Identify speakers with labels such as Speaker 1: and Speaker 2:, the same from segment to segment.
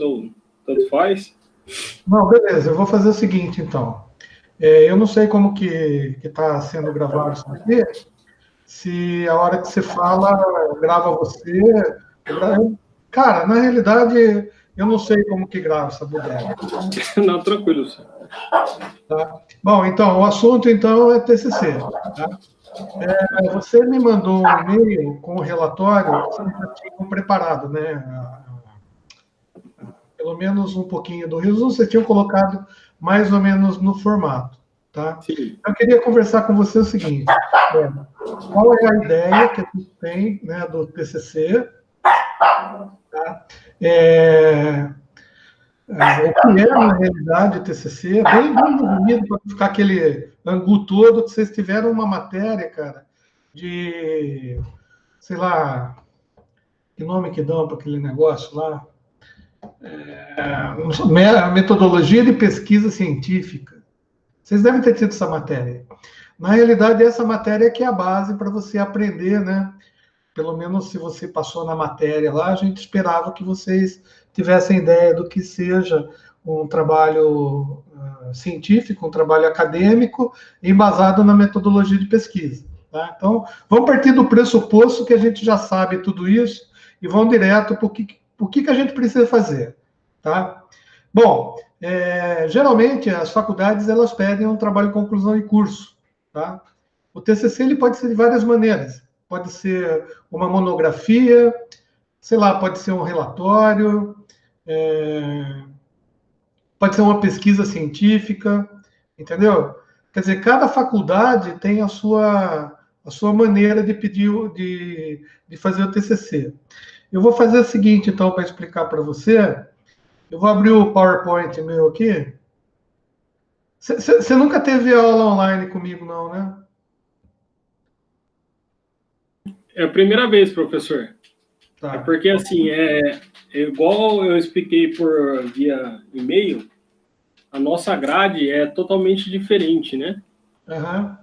Speaker 1: ou tanto faz.
Speaker 2: Não, beleza, eu vou fazer o seguinte, então. Eu não sei como que está sendo gravado isso aqui, se a hora que você fala, grava você. Cara, na realidade, eu não sei como que grava essa bodega.
Speaker 1: Não, tranquilo, senhor.
Speaker 2: Tá? Bom, então, o assunto, então, é TCC. Tá? Você me mandou um e-mail com o relatório que vocês já tinham preparado, né? Pelo menos um pouquinho do resumo, vocês tinham colocado mais ou menos no formato. Tá?
Speaker 1: Sim.
Speaker 2: Eu queria conversar com você o seguinte: qual é a ideia que a gente tem, né, do TCC? Tá? O que é, na realidade, o TCC? Bem resumido, para não ficar aquele angu todo, que vocês tiveram uma matéria, cara, de, sei lá, que nome que dão para aquele negócio lá? Metodologia de pesquisa científica. Vocês devem ter tido essa matéria. Na realidade, essa matéria é que é a base para você aprender, né? Pelo menos se você passou na matéria lá, a gente esperava que vocês tivessem ideia do que seja um trabalho científico, um trabalho acadêmico, embasado na metodologia de pesquisa. Tá? Então, vamos partir do pressuposto que a gente já sabe tudo isso e vamos direto para o que a gente precisa fazer. Tá? Bom, geralmente as faculdades elas pedem um trabalho de conclusão de curso. Tá? O TCC ele pode ser de várias maneiras. Pode ser uma monografia, sei lá, pode ser um relatório, pode ser uma pesquisa científica, entendeu? Quer dizer, cada faculdade tem a sua maneira de pedir, de fazer o TCC. Eu vou fazer o seguinte, então, para explicar para você. Eu vou abrir o PowerPoint meu aqui. Você nunca teve aula online comigo, não, né?
Speaker 1: É a primeira vez, professor.
Speaker 2: Tá.
Speaker 1: É porque, assim, igual eu expliquei por via e-mail, a nossa grade é totalmente diferente, né?
Speaker 2: Uhum.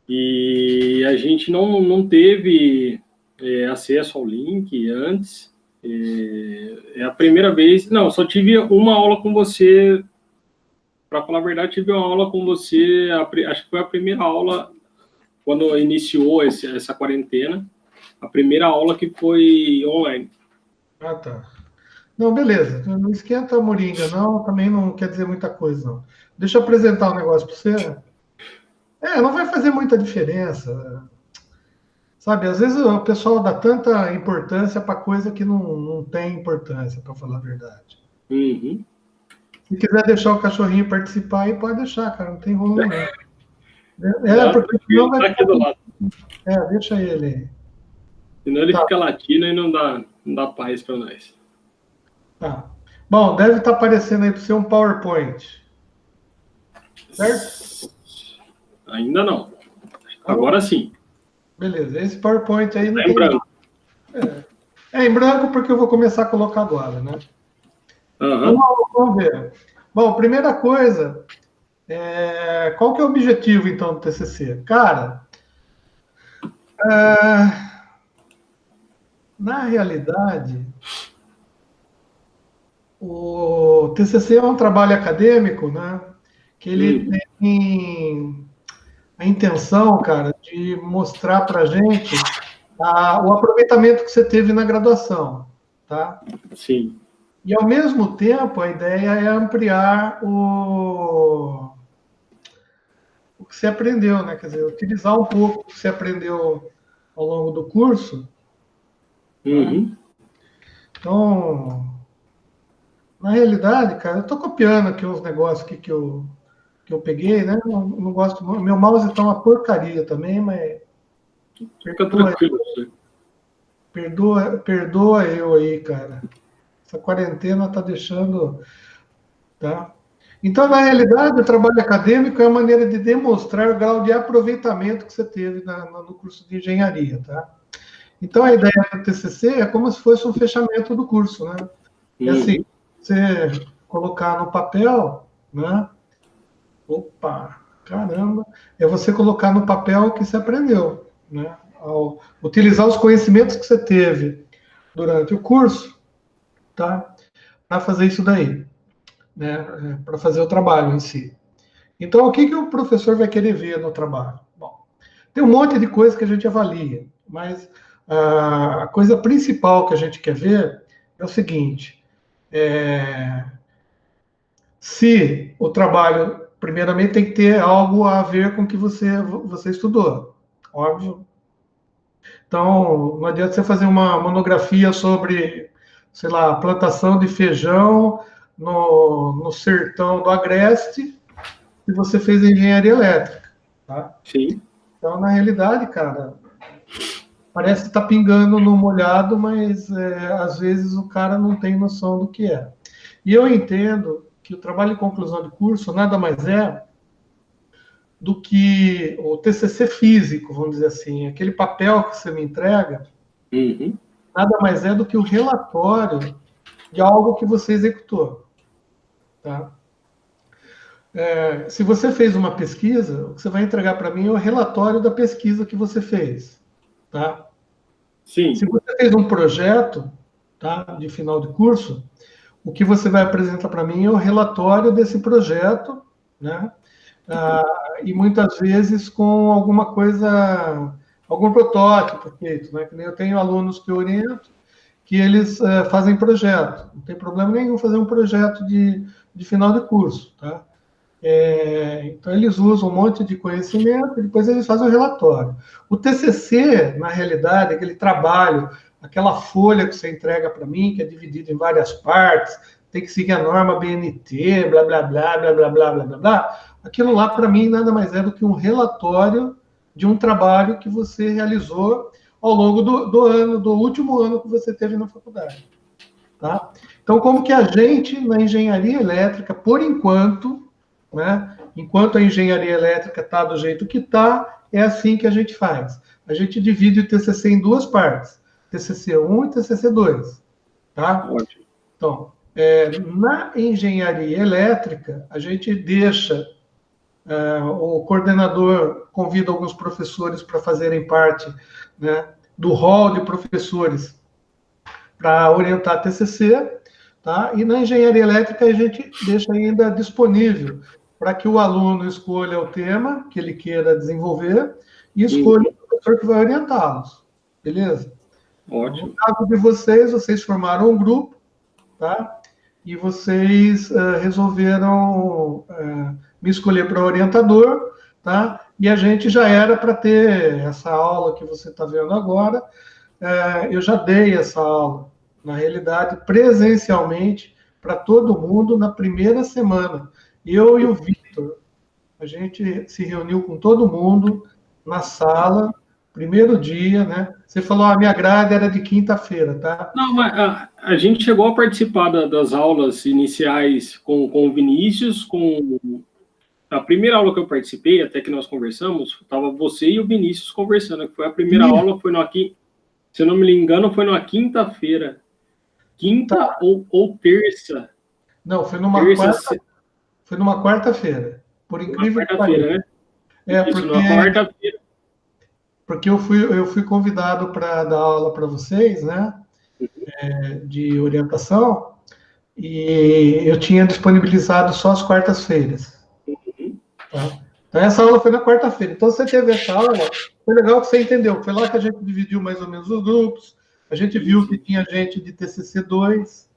Speaker 1: E a gente não teve acesso ao link antes. É a primeira vez... Não, só tive uma aula com você. Para falar a verdade, tive uma aula com você, acho que foi a primeira aula, quando iniciou essa quarentena, a primeira aula que foi online.
Speaker 2: Ah, tá. Não, beleza. Não esquenta a moringa, não. Também não quer dizer muita coisa, não. Deixa eu apresentar um negócio para você. Não vai fazer muita diferença. Sabe, às vezes o pessoal dá tanta importância para coisa que não tem importância, para falar a verdade.
Speaker 1: Uhum.
Speaker 2: Se quiser deixar o cachorrinho participar, aí pode deixar, cara. Não tem rolo, não. Porque senão vai
Speaker 1: tá aqui do lado.
Speaker 2: Deixa ele aí.
Speaker 1: Senão ele fica latindo e não dá paz para nós.
Speaker 2: Tá. Bom, deve estar aparecendo aí para você um PowerPoint. Certo?
Speaker 1: Ainda não. Agora sim.
Speaker 2: Beleza. Esse PowerPoint aí não
Speaker 1: tem... em branco.
Speaker 2: Em branco porque eu vou começar a colocar agora, né?
Speaker 1: Uhum.
Speaker 2: Vamos ver. Bom, primeira coisa, qual que é o objetivo, então, do TCC? Cara, na realidade, o TCC é um trabalho acadêmico, né? Que ele tem a intenção, cara, de mostrar para a gente o aproveitamento que você teve na graduação, tá?
Speaker 1: Sim.
Speaker 2: E, ao mesmo tempo, a ideia é ampliar o que você aprendeu, né? Quer dizer, utilizar um pouco o que você aprendeu ao longo do curso.
Speaker 1: Uhum.
Speaker 2: Né? Então, na realidade, cara, eu estou copiando aqui uns negócios aqui que eu peguei, né? Não gosto muito. Meu mouse está uma porcaria também, mas...
Speaker 1: Fica tranquilo.
Speaker 2: Perdoa eu aí, cara. Essa quarentena está deixando... Tá? Então, na realidade, o trabalho acadêmico é a maneira de demonstrar o grau de aproveitamento que você teve no curso de engenharia. Tá? Então, a ideia do TCC é como se fosse um fechamento do curso. Né? É assim, você colocar no papel, né? Opa, caramba! É você colocar no papel o que você aprendeu. Né? Ao utilizar os conhecimentos que você teve durante o curso, tá? para fazer isso daí, né? Para fazer o trabalho em si. Então, o que o professor vai querer ver no trabalho? Bom, tem um monte de coisa que a gente avalia, mas a coisa principal que a gente quer ver é o seguinte: se o trabalho, primeiramente, tem que ter algo a ver com o que você estudou, óbvio. Então, não adianta você fazer uma monografia sobre, sei lá, plantação de feijão no sertão do Agreste, se você fez engenharia elétrica, tá?
Speaker 1: Sim.
Speaker 2: Então, na realidade, cara, parece que está pingando no molhado, mas às vezes o cara não tem noção do que é. E eu entendo que o trabalho de conclusão de curso nada mais é do que o TCC físico, vamos dizer assim, aquele papel que você me entrega, nada mais é do que o relatório de algo que você executou, tá? Se você fez uma pesquisa, o que você vai entregar para mim é o relatório da pesquisa que você fez, tá?
Speaker 1: Sim.
Speaker 2: Se você fez um projeto, tá, de final de curso, o que você vai apresentar para mim é o relatório desse projeto, né? E muitas vezes com alguma coisa, algum protótipo feito, né? Que nem eu tenho alunos que eu oriento, que eles fazem projeto. Não tem problema nenhum fazer um projeto de final de curso, tá? Então, eles usam um monte de conhecimento e depois eles fazem o relatório. O TCC, na realidade, aquele trabalho, aquela folha que você entrega para mim, que é dividida em várias partes, tem que seguir a norma BNT, blá, blá, blá, blá, blá, blá, blá, blá, blá. Aquilo lá, para mim, nada mais é do que um relatório de um trabalho que você realizou ao longo do ano, do último ano que você teve na faculdade. Tá? Então, como que a gente, na engenharia elétrica, por enquanto, né, enquanto a engenharia elétrica está do jeito que está, é assim que a gente faz. A gente divide o TCC em duas partes, TCC 1 e TCC 2. Tá?
Speaker 1: Ótimo.
Speaker 2: Então, na engenharia elétrica, a gente deixa, o coordenador convida alguns professores para fazerem parte, né, do hall de professores para orientar TCC, tá? E na engenharia elétrica a gente deixa ainda disponível para que o aluno escolha o tema que ele queira desenvolver e escolha o professor que vai orientá-los, beleza?
Speaker 1: Ótimo.
Speaker 2: No caso de vocês, vocês formaram um grupo, tá? E vocês resolveram me escolher para orientador, tá? E a gente já era para ter essa aula que você está vendo agora. Eu já dei essa aula, na realidade, presencialmente, para todo mundo na primeira semana. Eu e o Vitor, a gente se reuniu com todo mundo na sala, primeiro dia, né? Você falou, a minha grade era de quinta-feira, tá?
Speaker 1: Não, mas a gente chegou a participar das aulas iniciais com o Vinícius, a primeira aula que eu participei, até que nós conversamos, estava você e o Vinícius conversando, que foi a primeira aula, foi se eu não me engano, foi numa quinta-feira. Quinta ou terça?
Speaker 2: Não, foi numa quarta-feira. Por incrível que pareça.
Speaker 1: Quarta-feira, né? Isso,
Speaker 2: Porque
Speaker 1: numa quarta-feira.
Speaker 2: Porque eu fui convidado para dar aula para vocês, né? De orientação, e eu tinha disponibilizado só as quartas-feiras. Tá? Então, essa aula foi na quarta-feira. Então, você teve essa aula, foi legal que você entendeu. Foi lá que a gente dividiu mais ou menos os grupos, a gente viu que tinha gente de TCC 2,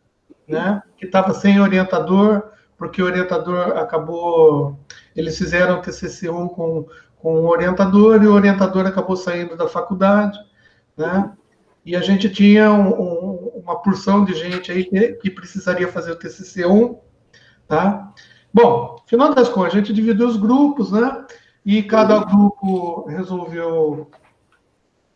Speaker 2: né, que estava sem orientador, porque o orientador acabou... Eles fizeram TCC 1 com um orientador, e o orientador acabou saindo da faculdade, né? E a gente tinha uma porção de gente aí que precisaria fazer o TCC 1, tá? Bom, final das contas, a gente dividiu os grupos, né? E cada grupo resolveu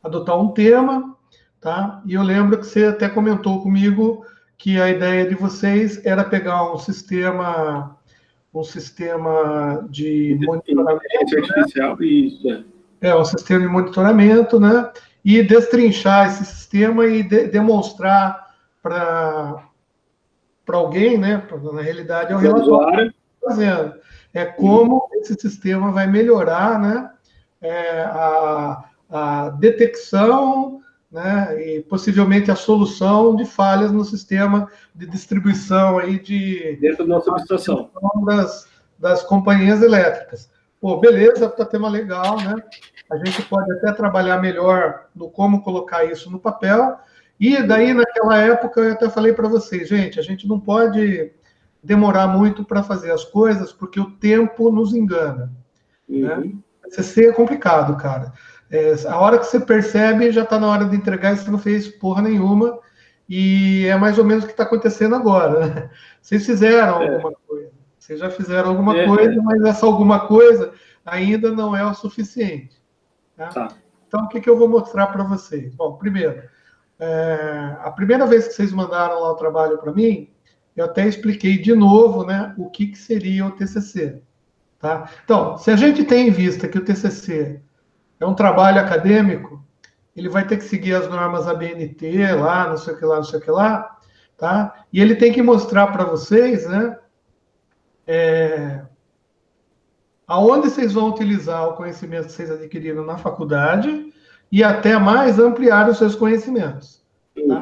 Speaker 2: adotar um tema, tá? E eu lembro que você até comentou comigo que a ideia de vocês era pegar um sistema de monitoramento,
Speaker 1: artificial, isso.
Speaker 2: Um sistema de monitoramento, né? E destrinchar esse sistema e demonstrar para alguém, né? Na realidade, é o relatório que está fazendo. É como esse sistema vai melhorar, né? A detecção, né, e possivelmente a solução de falhas no sistema de distribuição aí
Speaker 1: dentro da nossa subestação
Speaker 2: das companhias elétricas. Pô, beleza, tá tema legal, né? A gente pode até trabalhar melhor no como colocar isso no papel. E daí, naquela época, eu até falei para vocês, gente, a gente não pode demorar muito para fazer as coisas, porque o tempo nos engana. Né? TCC é complicado, cara. A hora que você percebe, já está na hora de entregar e você não fez porra nenhuma. E é mais ou menos o que está acontecendo agora. Né? Vocês fizeram alguma coisa. Vocês já fizeram alguma coisa, mas essa alguma coisa ainda não é o suficiente. Tá? Então, o que eu vou mostrar para vocês? Bom, primeiro, a primeira vez que vocês mandaram lá o trabalho para mim, eu até expliquei de novo, né, o que seria o TCC. Tá? Então, se a gente tem em vista que o TCC é um trabalho acadêmico, ele vai ter que seguir as normas ABNT lá, não sei o que lá, não sei o que lá, tá? E ele tem que mostrar para vocês, né, aonde vocês vão utilizar o conhecimento que vocês adquiriram na faculdade e até mais ampliar os seus conhecimentos. Tá?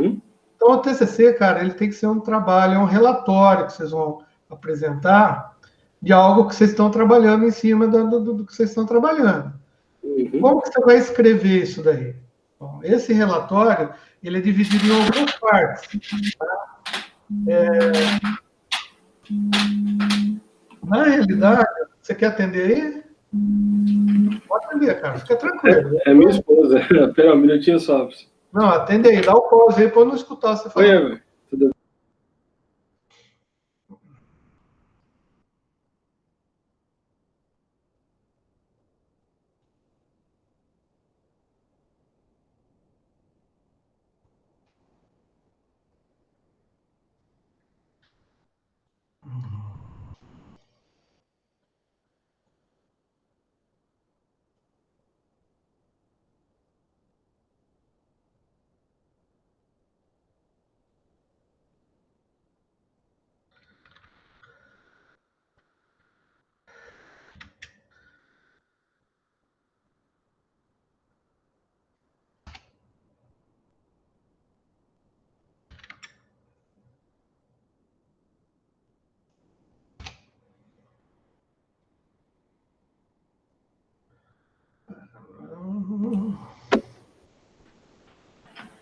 Speaker 2: Então, o TCC, cara, ele tem que ser um trabalho, é um relatório que vocês vão apresentar de algo que vocês estão trabalhando em cima do que vocês estão trabalhando. Como que você vai escrever isso daí? Bom, esse relatório, ele é dividido em algumas partes. Tá? Na realidade, você quer atender aí? Pode atender, cara, fica tranquilo.
Speaker 1: É minha esposa. Espera um minutinho só.
Speaker 2: Não, atende aí, dá o pause aí para eu não escutar você falando.
Speaker 1: Oi, tudo bem?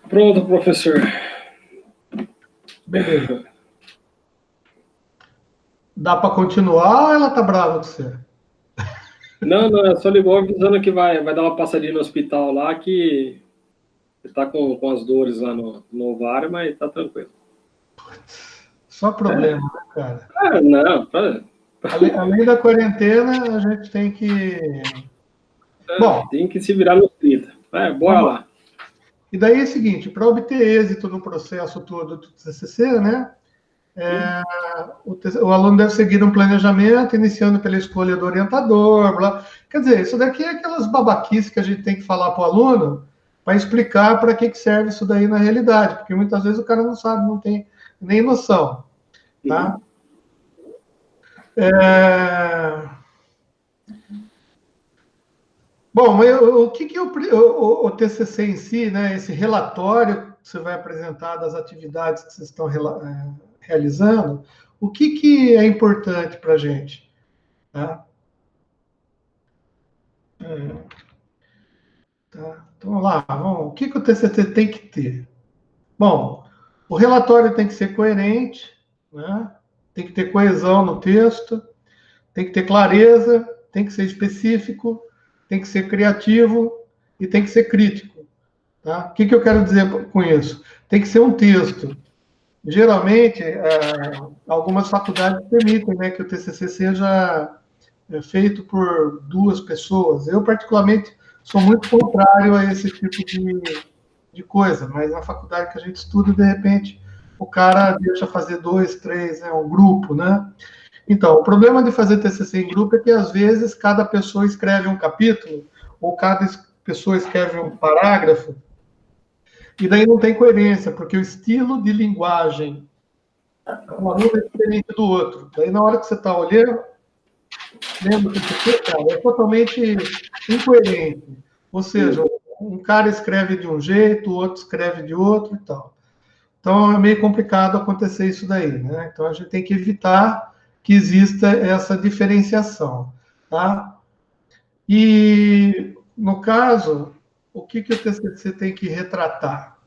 Speaker 1: Pronto, professor.
Speaker 2: Beleza. Dá para continuar ou ela tá brava com você?
Speaker 1: Não, é só ligou avisando que vai dar uma passadinha no hospital lá, que ele tá com as dores lá no ovário, mas tá tranquilo.
Speaker 2: Só problema, né, cara?
Speaker 1: Não.
Speaker 2: Além da quarentena, a gente tem que... Bom,
Speaker 1: tem que se virar nos 30. Bora lá.
Speaker 2: E daí é o seguinte, para obter êxito no processo todo do TCC, né, o aluno deve seguir um planejamento, iniciando pela escolha do orientador, blá. Quer dizer, isso daqui é aquelas babaquices que a gente tem que falar para o aluno para explicar para que serve isso daí na realidade, porque muitas vezes o cara não sabe, não tem nem noção. Tá? Bom, mas o que o TCC em si, né, esse relatório que você vai apresentar das atividades que vocês estão realizando, o que é importante para a gente? Tá? Tá? Então, vamos lá. O que o TCC tem que ter? Bom, o relatório tem que ser coerente, né? Tem que ter coesão no texto, tem que ter clareza, tem que ser específico, tem que ser criativo e tem que ser crítico. Tá? O que eu quero dizer com isso? Tem que ser um texto. Geralmente, algumas faculdades permitem, né, que o TCC seja feito por 2 pessoas. Eu, particularmente, sou muito contrário a esse tipo de coisa, mas na faculdade que a gente estuda, de repente, o cara deixa fazer 2, 3, né, um grupo, né? Então, o problema de fazer TCC em grupo é que, às vezes, cada pessoa escreve um capítulo, ou cada pessoa escreve um parágrafo, e daí não tem coerência, porque o estilo de linguagem de um aluno é diferente do outro. Daí, na hora que você está olhando, lendo o TCC, cara, é totalmente incoerente. Ou seja, um cara escreve de um jeito, o outro escreve de outro e tal. Então é meio complicado acontecer isso daí, né? Então a gente tem que evitar que exista essa diferenciação, tá? E no caso, o que o TCC tem que retratar?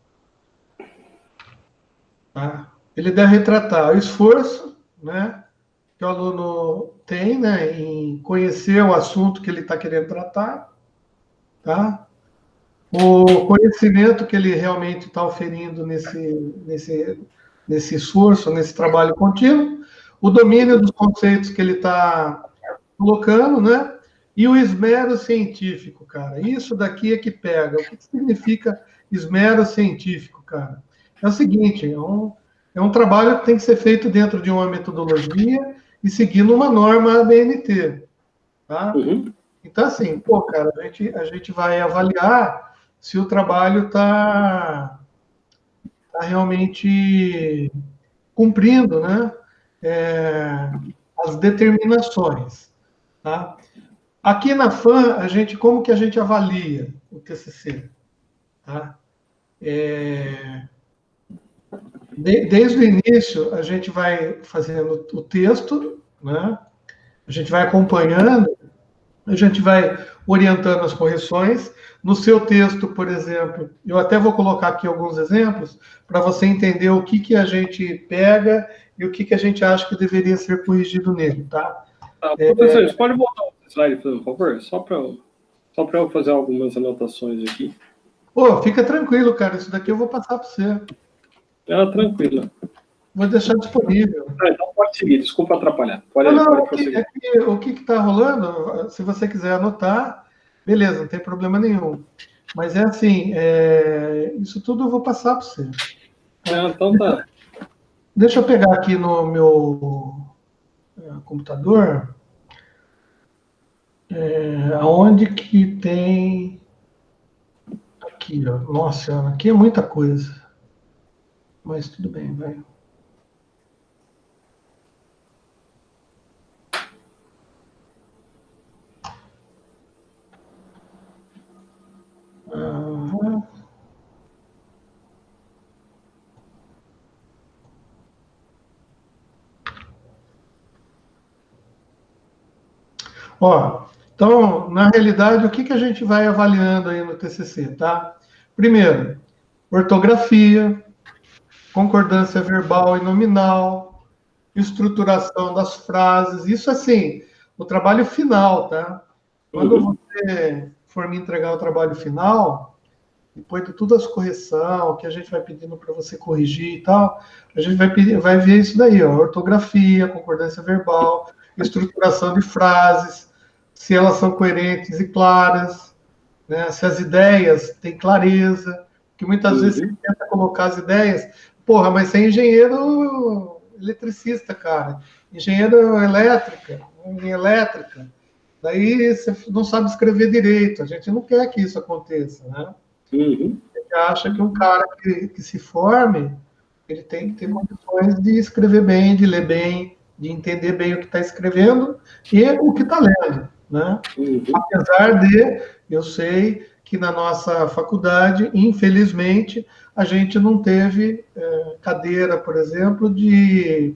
Speaker 2: Tá? Ele deve retratar o esforço, né, que o aluno tem, né, em conhecer o assunto que ele está querendo tratar, tá? O conhecimento que ele realmente está oferindo nesse esforço, nesse trabalho contínuo, o domínio dos conceitos que ele está colocando, né? E o esmero científico, cara. Isso daqui é que pega. O que significa esmero científico, cara? É o seguinte, é um trabalho que tem que ser feito dentro de uma metodologia e seguindo uma norma ABNT, tá?
Speaker 1: Uhum.
Speaker 2: Então, assim, pô, cara, a gente vai avaliar se o trabalho está realmente cumprindo, né, as determinações, tá? Aqui na FAM, como que a gente avalia o TCC? Tá? Desde o início, a gente vai fazendo o texto, né? A gente vai acompanhando, a gente vai orientando as correções. No seu texto, por exemplo, eu até vou colocar aqui alguns exemplos para você entender o que a gente pega e o que a gente acha que deveria ser corrigido nele, tá?
Speaker 1: Professor, você pode voltar o slide, por favor? Só para eu fazer algumas anotações aqui.
Speaker 2: Pô, fica tranquilo, cara. Isso daqui eu vou passar para você.
Speaker 1: Tranquilo.
Speaker 2: Vou deixar disponível.
Speaker 1: Então pode seguir, desculpa atrapalhar. Pode prosseguir.
Speaker 2: O que está rolando, se você quiser anotar, beleza, não tem problema nenhum. Mas é assim, isso tudo eu vou passar para você.
Speaker 1: Então tá.
Speaker 2: Deixa eu pegar aqui no meu computador, aonde que tem... Aqui, ó. Nossa, aqui é muita coisa. Mas tudo bem, vai. Ó, então, na realidade, o que a gente vai avaliando aí no TCC, tá? Primeiro, ortografia, concordância verbal e nominal, estruturação das frases, isso assim, o trabalho final, tá? Quando você for me entregar o trabalho final, depois de todas as correções que a gente vai pedindo para você corrigir e tal, a gente vai ver isso daí, ó, ortografia, concordância verbal, estruturação de frases, se elas são coerentes e claras, né? Se as ideias têm clareza, que muitas vezes você tenta colocar as ideias, porra, mas você é engenheiro eletricista, cara, engenheiro elétrica, daí você não sabe escrever direito, a gente não quer que isso aconteça, né? A gente acha que um cara que se forme, ele tem que ter condições de escrever bem, de ler bem, de entender bem o que está escrevendo e o que está lendo, né? Apesar de, eu sei que na nossa faculdade, infelizmente, a gente não teve cadeira, por exemplo, de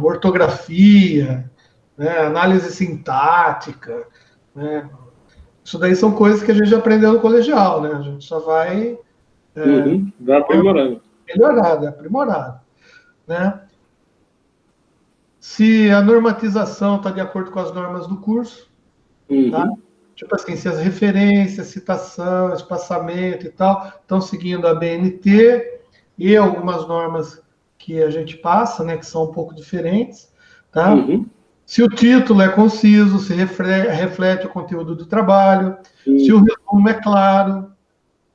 Speaker 2: ortografia, né, análise sintática, né? Isso daí são coisas que a gente aprendeu no colegial, né? A gente só vai...
Speaker 1: vai aprimorando.
Speaker 2: Aprimorado, né? Se a normatização está de acordo com as normas do curso, tá? Tipo assim, se as referências, citação, espaçamento e tal estão seguindo a BNT e algumas normas que a gente passa, né, que são um pouco diferentes, tá? Se o título é conciso, se reflete o conteúdo do trabalho, se o resumo é claro,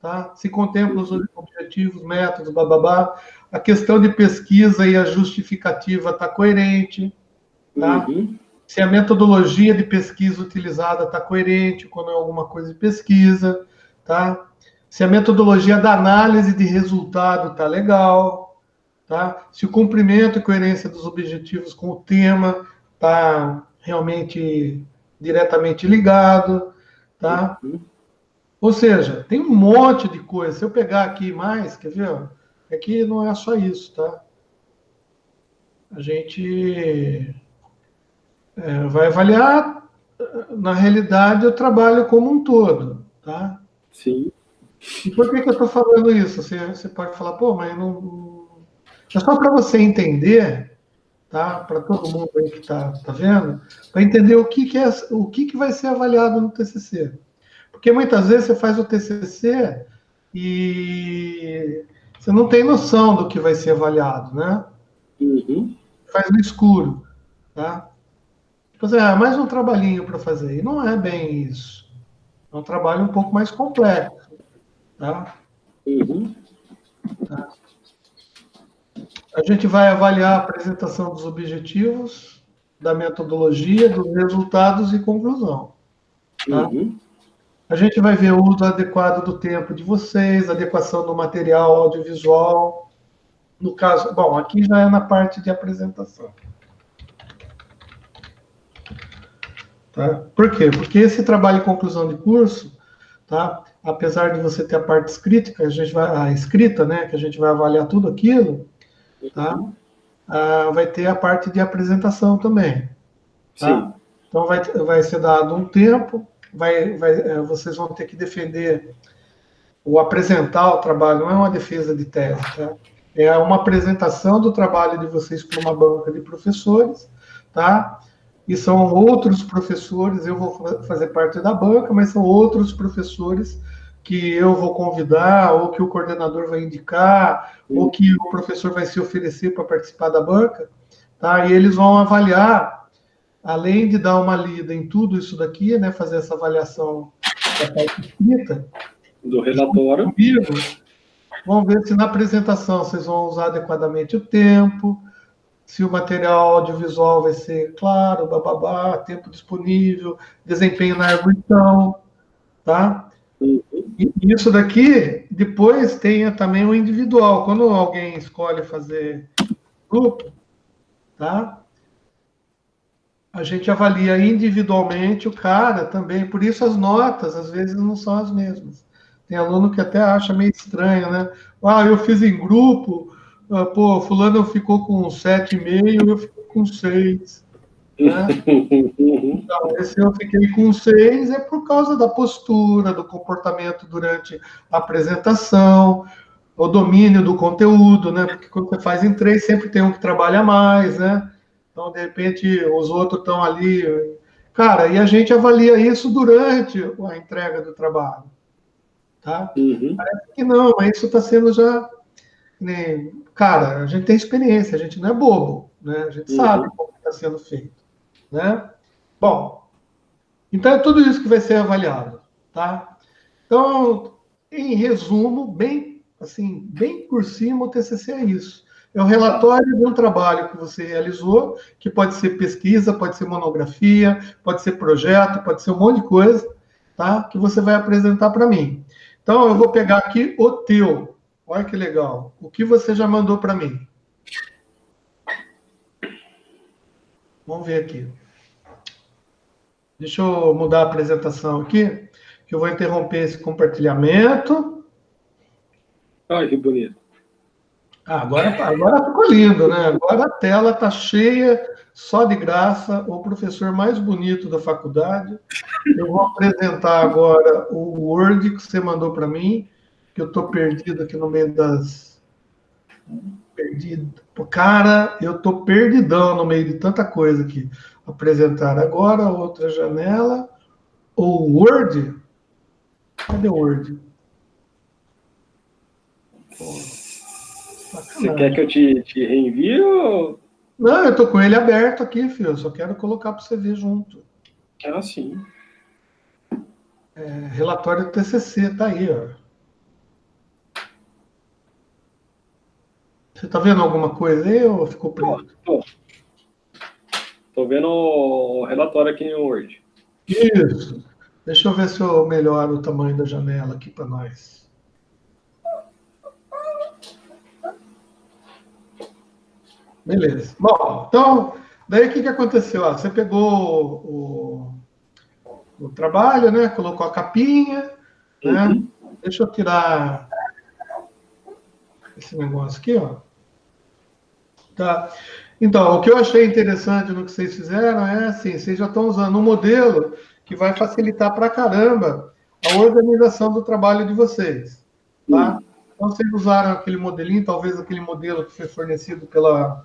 Speaker 2: tá? Se contempla os objetivos, métodos, bababá, a questão de pesquisa e a justificativa está coerente, tá? Se a metodologia de pesquisa utilizada está coerente quando é alguma coisa de pesquisa, tá? Se a metodologia da análise de resultado está legal, tá? Se o cumprimento e coerência dos objetivos com o tema está realmente diretamente ligado, tá? Ou seja, tem um monte de coisa. Se eu pegar aqui mais, quer ver? É que não é só isso, tá? A gente vai avaliar, na realidade, o trabalho como um todo, tá?
Speaker 1: Sim.
Speaker 2: E por que eu estou falando isso? Você pode falar, pô, mas não. É só para você entender, tá? Para todo mundo aí que tá vendo, para entender o que vai ser avaliado no TCC. Porque muitas vezes você faz o TCC e você não tem noção do que vai ser avaliado, né?
Speaker 1: Uhum.
Speaker 2: Faz no escuro, tá? Tipo assim, mais um trabalhinho para fazer. E não é bem isso. É um trabalho um pouco mais complexo, tá?
Speaker 1: Uhum.
Speaker 2: A gente vai avaliar a apresentação dos objetivos, da metodologia, dos resultados e conclusão, tá?
Speaker 1: Uhum.
Speaker 2: A gente vai ver o uso adequado do tempo de vocês, adequação do material audiovisual. No caso, bom, aqui já é na parte de apresentação. Tá? Por quê? Porque esse trabalho de conclusão de curso, tá? Apesar de você ter a parte escrita, a escrita, né, que a gente vai avaliar tudo aquilo, tá? Vai ter a parte de apresentação também, tá?
Speaker 1: Sim.
Speaker 2: Então vai ser dado um tempo, vocês vão ter que defender ou apresentar o trabalho, não é uma defesa de tese, tá? É uma apresentação do trabalho de vocês para uma banca de professores, tá? E são outros professores, eu vou fazer parte da banca, mas são outros professores que eu vou convidar, ou que o coordenador vai indicar, ou que o professor vai se oferecer para participar da banca, tá? E eles vão avaliar, além de dar uma lida em tudo isso daqui, né, fazer essa avaliação da parte escrita,
Speaker 1: Do relatório.
Speaker 2: comigo, vamos ver se na apresentação vocês vão usar adequadamente o tempo, se o material audiovisual vai ser claro, bababá, tempo disponível, desempenho na arguição, tá?
Speaker 1: Uhum.
Speaker 2: E isso daqui, depois tem também o individual. Quando alguém escolhe fazer grupo, tá? A gente avalia individualmente o cara também. Por isso as notas, às vezes, não são as mesmas. Tem aluno que até acha meio estranho, né? Ah, eu fiz em grupo, pô, fulano ficou com 7,5, eu fiquei com 6. Né? Então, esse eu fiquei com 6 é por causa da postura, do comportamento durante a apresentação, o domínio do conteúdo, né? Porque quando você faz em 3, sempre tem um que trabalha mais, né? Então, de repente, os outros estão ali. Cara, e a gente avalia isso durante a entrega do trabalho, tá?
Speaker 1: Uhum.
Speaker 2: Parece que não, mas isso está sendo já. Né? Cara, a gente tem experiência, a gente não é bobo, né? A gente sabe
Speaker 1: Uhum.
Speaker 2: como está sendo feito, né? Bom, então é tudo isso que vai ser avaliado, tá? Então, em resumo, bem assim, bem por cima, o TCC é isso. É o relatório de um trabalho que você realizou, que pode ser pesquisa, pode ser monografia, pode ser projeto, pode ser um monte de coisa, tá? Que você vai apresentar para mim. Então, eu vou pegar aqui o teu. Olha que legal. O que você já mandou para mim? Vamos ver aqui. Deixa eu mudar a apresentação aqui, que eu vou interromper esse compartilhamento.
Speaker 1: Ai, que bonito.
Speaker 2: Agora ficou lindo, né? Agora a tela está cheia, só de graça, o professor mais bonito da faculdade. Eu vou apresentar agora o Word que você mandou para mim, que eu estou perdido aqui no meio das. Perdido. Cara, eu estou perdidão no meio de tanta coisa aqui. Apresentar agora outra janela. O Word? Cadê o Word? Pô,
Speaker 1: Você quer que eu te reenvie ou...
Speaker 2: Não, eu tô com ele aberto aqui, filho. Eu só quero colocar para você ver junto.
Speaker 1: Ah, sim.
Speaker 2: Relatório do TCC, tá aí, ó. Você tá vendo alguma coisa aí ou ficou preto?
Speaker 1: Tô vendo o relatório aqui no Word.
Speaker 2: Isso. Deixa eu ver se eu melhoro o tamanho da janela aqui para nós. Beleza. Bom, então, daí o que aconteceu? Você pegou o trabalho, né? Colocou a capinha, né? Deixa eu tirar esse negócio aqui, ó. Tá. Então, o que eu achei interessante no que vocês fizeram é assim, vocês já estão usando um modelo que vai facilitar pra caramba a organização do trabalho de vocês, tá? Então, vocês usaram aquele modelinho, talvez aquele modelo que foi fornecido pela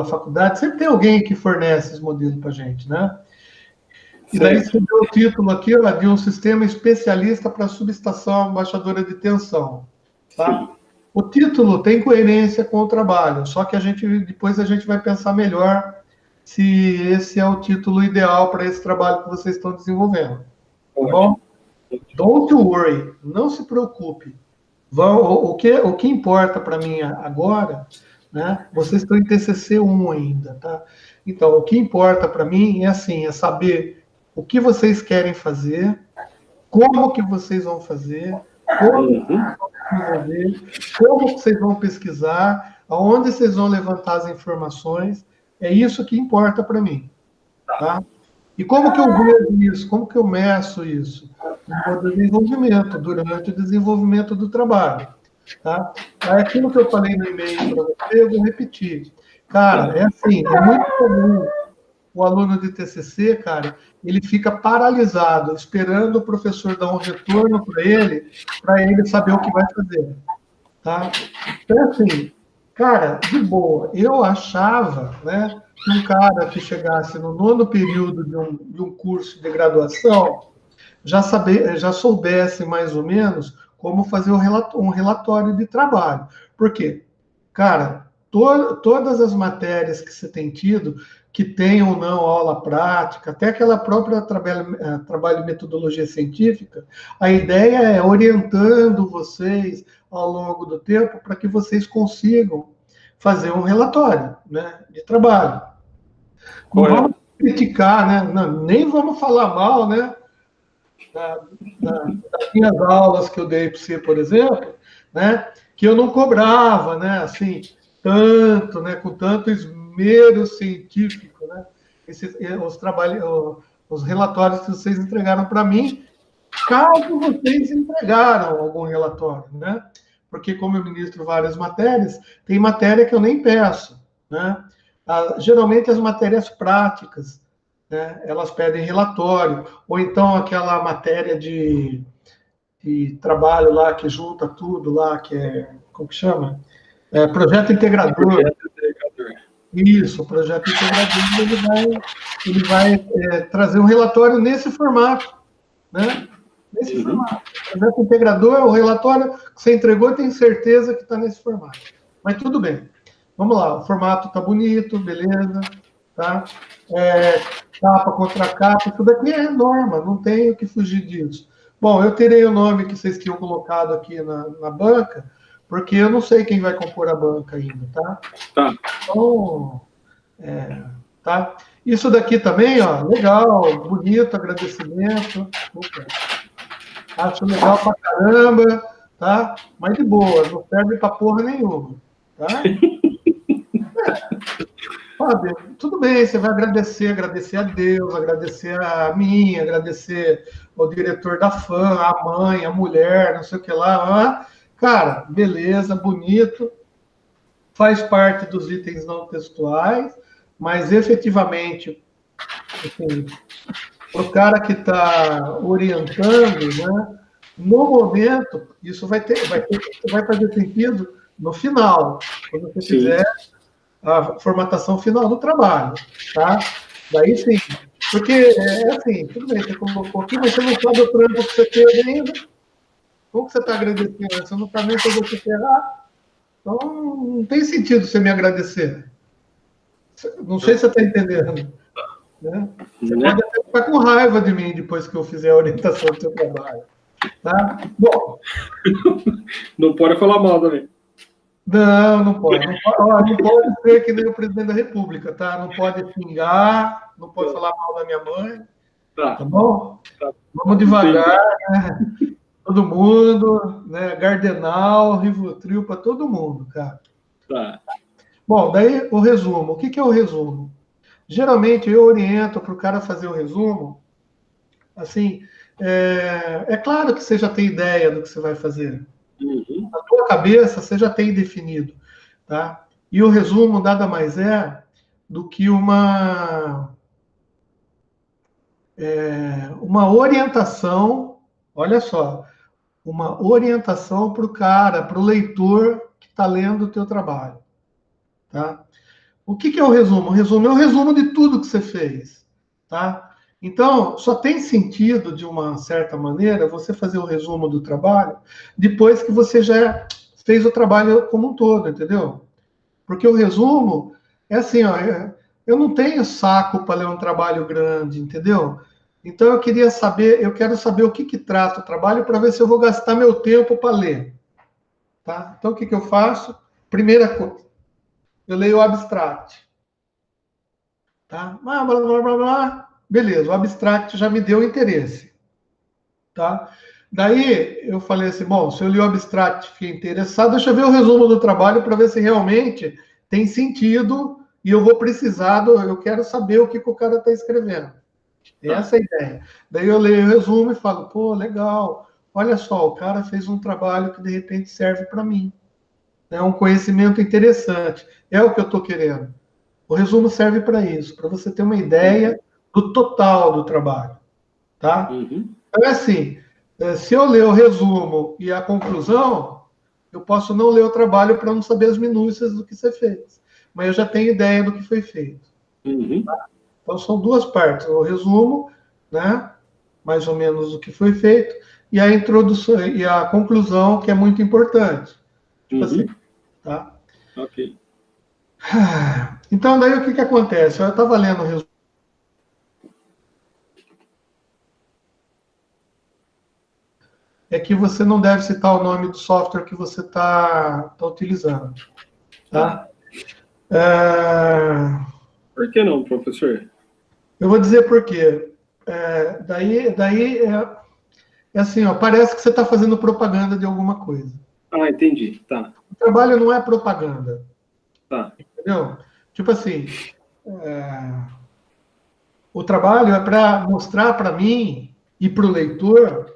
Speaker 2: faculdade. Sempre tem alguém que fornece esse modelo para a gente, né? E daí você deu o título aqui, ó, de um sistema especialista para subestação embaixadora de tensão, tá? O título tem coerência com o trabalho, só que depois a gente vai pensar melhor se esse é o título ideal para esse trabalho que vocês estão desenvolvendo, tá bom? Don't worry, não se preocupe. O que importa para mim agora, né? Vocês estão em TCC1 ainda, tá? Então, o que importa para mim é assim, é saber o que vocês querem fazer, como que vocês vão fazer, como vocês vão desenvolver, como vocês vão pesquisar, aonde vocês vão levantar as informações. É isso que importa para mim, tá? E como que eu vejo isso? Como que eu meço isso? No desenvolvimento, durante o desenvolvimento do trabalho, tá? Aí, aquilo que eu falei no e-mail para você, eu vou repetir. Cara, é assim, é muito comum o aluno de TCC, cara, ele fica paralisado, esperando o professor dar um retorno para ele saber o que vai fazer, tá? Então, assim, cara, de boa, eu achava, né, que um cara que chegasse no nono período de um curso de graduação já soubesse mais ou menos como fazer um relatório de trabalho. Por quê? Cara, todas as matérias que você tem tido, que tem ou não aula prática, até aquela própria trabalho de metodologia científica, a ideia é orientando vocês ao longo do tempo para que vocês consigam fazer um relatório, né, de trabalho. Não vamos criticar, né? Não, nem vamos falar mal, né? Das minhas aulas que eu dei para você, por exemplo, né? Que eu não cobrava, né? Assim, tanto, né? Com tanto esmero científico, né? Os relatórios que vocês entregaram para mim, caso vocês entregaram algum relatório, né? Porque como eu ministro várias matérias, tem matéria que eu nem peço, né? Geralmente as matérias práticas, né? Elas pedem relatório, ou então aquela matéria de trabalho lá que junta tudo lá, que é, como que chama? Projeto integrador. Isso, o projeto integrador, ele vai trazer um relatório nesse formato, né? Nesse formato. O projeto integrador, o relatório que você entregou, eu tenho certeza que está nesse formato. Mas tudo bem. Vamos lá, o formato está bonito, beleza, tá? Capa contra capa, tudo aqui é norma, não tem o que fugir disso. Bom, eu terei o nome que vocês tinham colocado aqui na banca, porque eu não sei quem vai compor a banca ainda, tá?
Speaker 1: Tá.
Speaker 2: Então, tá? Isso daqui também, ó, legal, bonito, agradecimento. Opa. Acho legal pra caramba, tá? Mas de boa, não serve pra porra nenhuma, tá? Fábio, tudo bem, você vai agradecer a Deus, agradecer a mim, agradecer ao diretor da FAM, a mãe, a mulher, não sei o que lá. Cara, beleza, bonito, faz parte dos itens não textuais, mas efetivamente, assim, o cara que está orientando, né, no momento, isso vai fazer sentido no final, quando você fizer a formatação final do trabalho, tá? Daí sim, porque assim, tudo bem, você colocou aqui, mas você não sabe o trampo que você fez ainda. Como que você está agradecendo? Você não está nem fazendo o que você errar. Então, não tem sentido você me agradecer. Não sei se você está entendendo. Né? Você pode até ficar com raiva de mim depois que eu fizer a orientação do seu trabalho. Tá? Bom.
Speaker 1: Não pode falar mal também.
Speaker 2: Não pode. Não pode ser que nem o presidente da República, tá? Não pode xingar, não pode falar mal da minha mãe. Tá bom? Tá. Vamos devagar, né? Todo mundo, né? Gardenal, Rivotril para todo mundo, cara.
Speaker 1: Tá.
Speaker 2: Bom, daí o resumo. O que é o resumo? Geralmente eu oriento para o cara fazer o resumo, assim, é claro que você já tem ideia do que você vai fazer.
Speaker 1: Uhum.
Speaker 2: Na tua cabeça, você já tem definido, tá? E o resumo nada mais é do que uma orientação, olha só, uma orientação para o cara, para o leitor que está lendo o teu trabalho, tá? O que é o resumo? O resumo é o resumo de tudo que você fez, tá? Então, só tem sentido, de uma certa maneira, você fazer o resumo do trabalho depois que você já fez o trabalho como um todo, entendeu? Porque o resumo é assim, ó, eu não tenho saco para ler um trabalho grande, entendeu? Então eu quero saber o que trata o trabalho para ver se eu vou gastar meu tempo para ler, tá? Então o que eu faço? Primeira coisa, eu leio o abstract, tá? Blá, blá, blá, blá, blá. Beleza, o abstract já me deu interesse, tá? Daí eu falei assim, bom, se eu li o abstract e fiquei interessado, deixa eu ver o resumo do trabalho para ver se realmente tem sentido e eu vou precisar, eu quero saber o que o cara está escrevendo. Essa é a ideia. Daí eu leio o resumo e falo, pô, legal, olha só, o cara fez um trabalho que de repente serve para mim. É um conhecimento interessante. É o que eu estou querendo. O resumo serve para isso, para você ter uma ideia do total do trabalho, tá?
Speaker 1: Uhum.
Speaker 2: Então é assim, se eu ler o resumo e a conclusão, eu posso não ler o trabalho para não saber as minúcias do que você fez, mas eu já tenho ideia do que foi feito.
Speaker 1: Uhum.
Speaker 2: Então são duas partes, o resumo, né, mais ou menos o que foi feito, e a introdução e a conclusão, que é muito importante. Tipo assim,
Speaker 1: Uhum.
Speaker 2: tá?
Speaker 1: Ok.
Speaker 2: Então daí o que acontece? Eu estava lendo o resumo, é que você não deve citar o nome do software que você está utilizando,
Speaker 1: Tá.
Speaker 2: tá? É,
Speaker 1: Por que não, professor?
Speaker 2: eu vou dizer por quê. Daí é assim, ó, parece que você está fazendo propaganda de alguma coisa.
Speaker 1: Ah, entendi. Tá.
Speaker 2: O trabalho não é propaganda,
Speaker 1: Tá.
Speaker 2: entendeu? Tipo assim, é, o trabalho é para mostrar para mim e para o leitor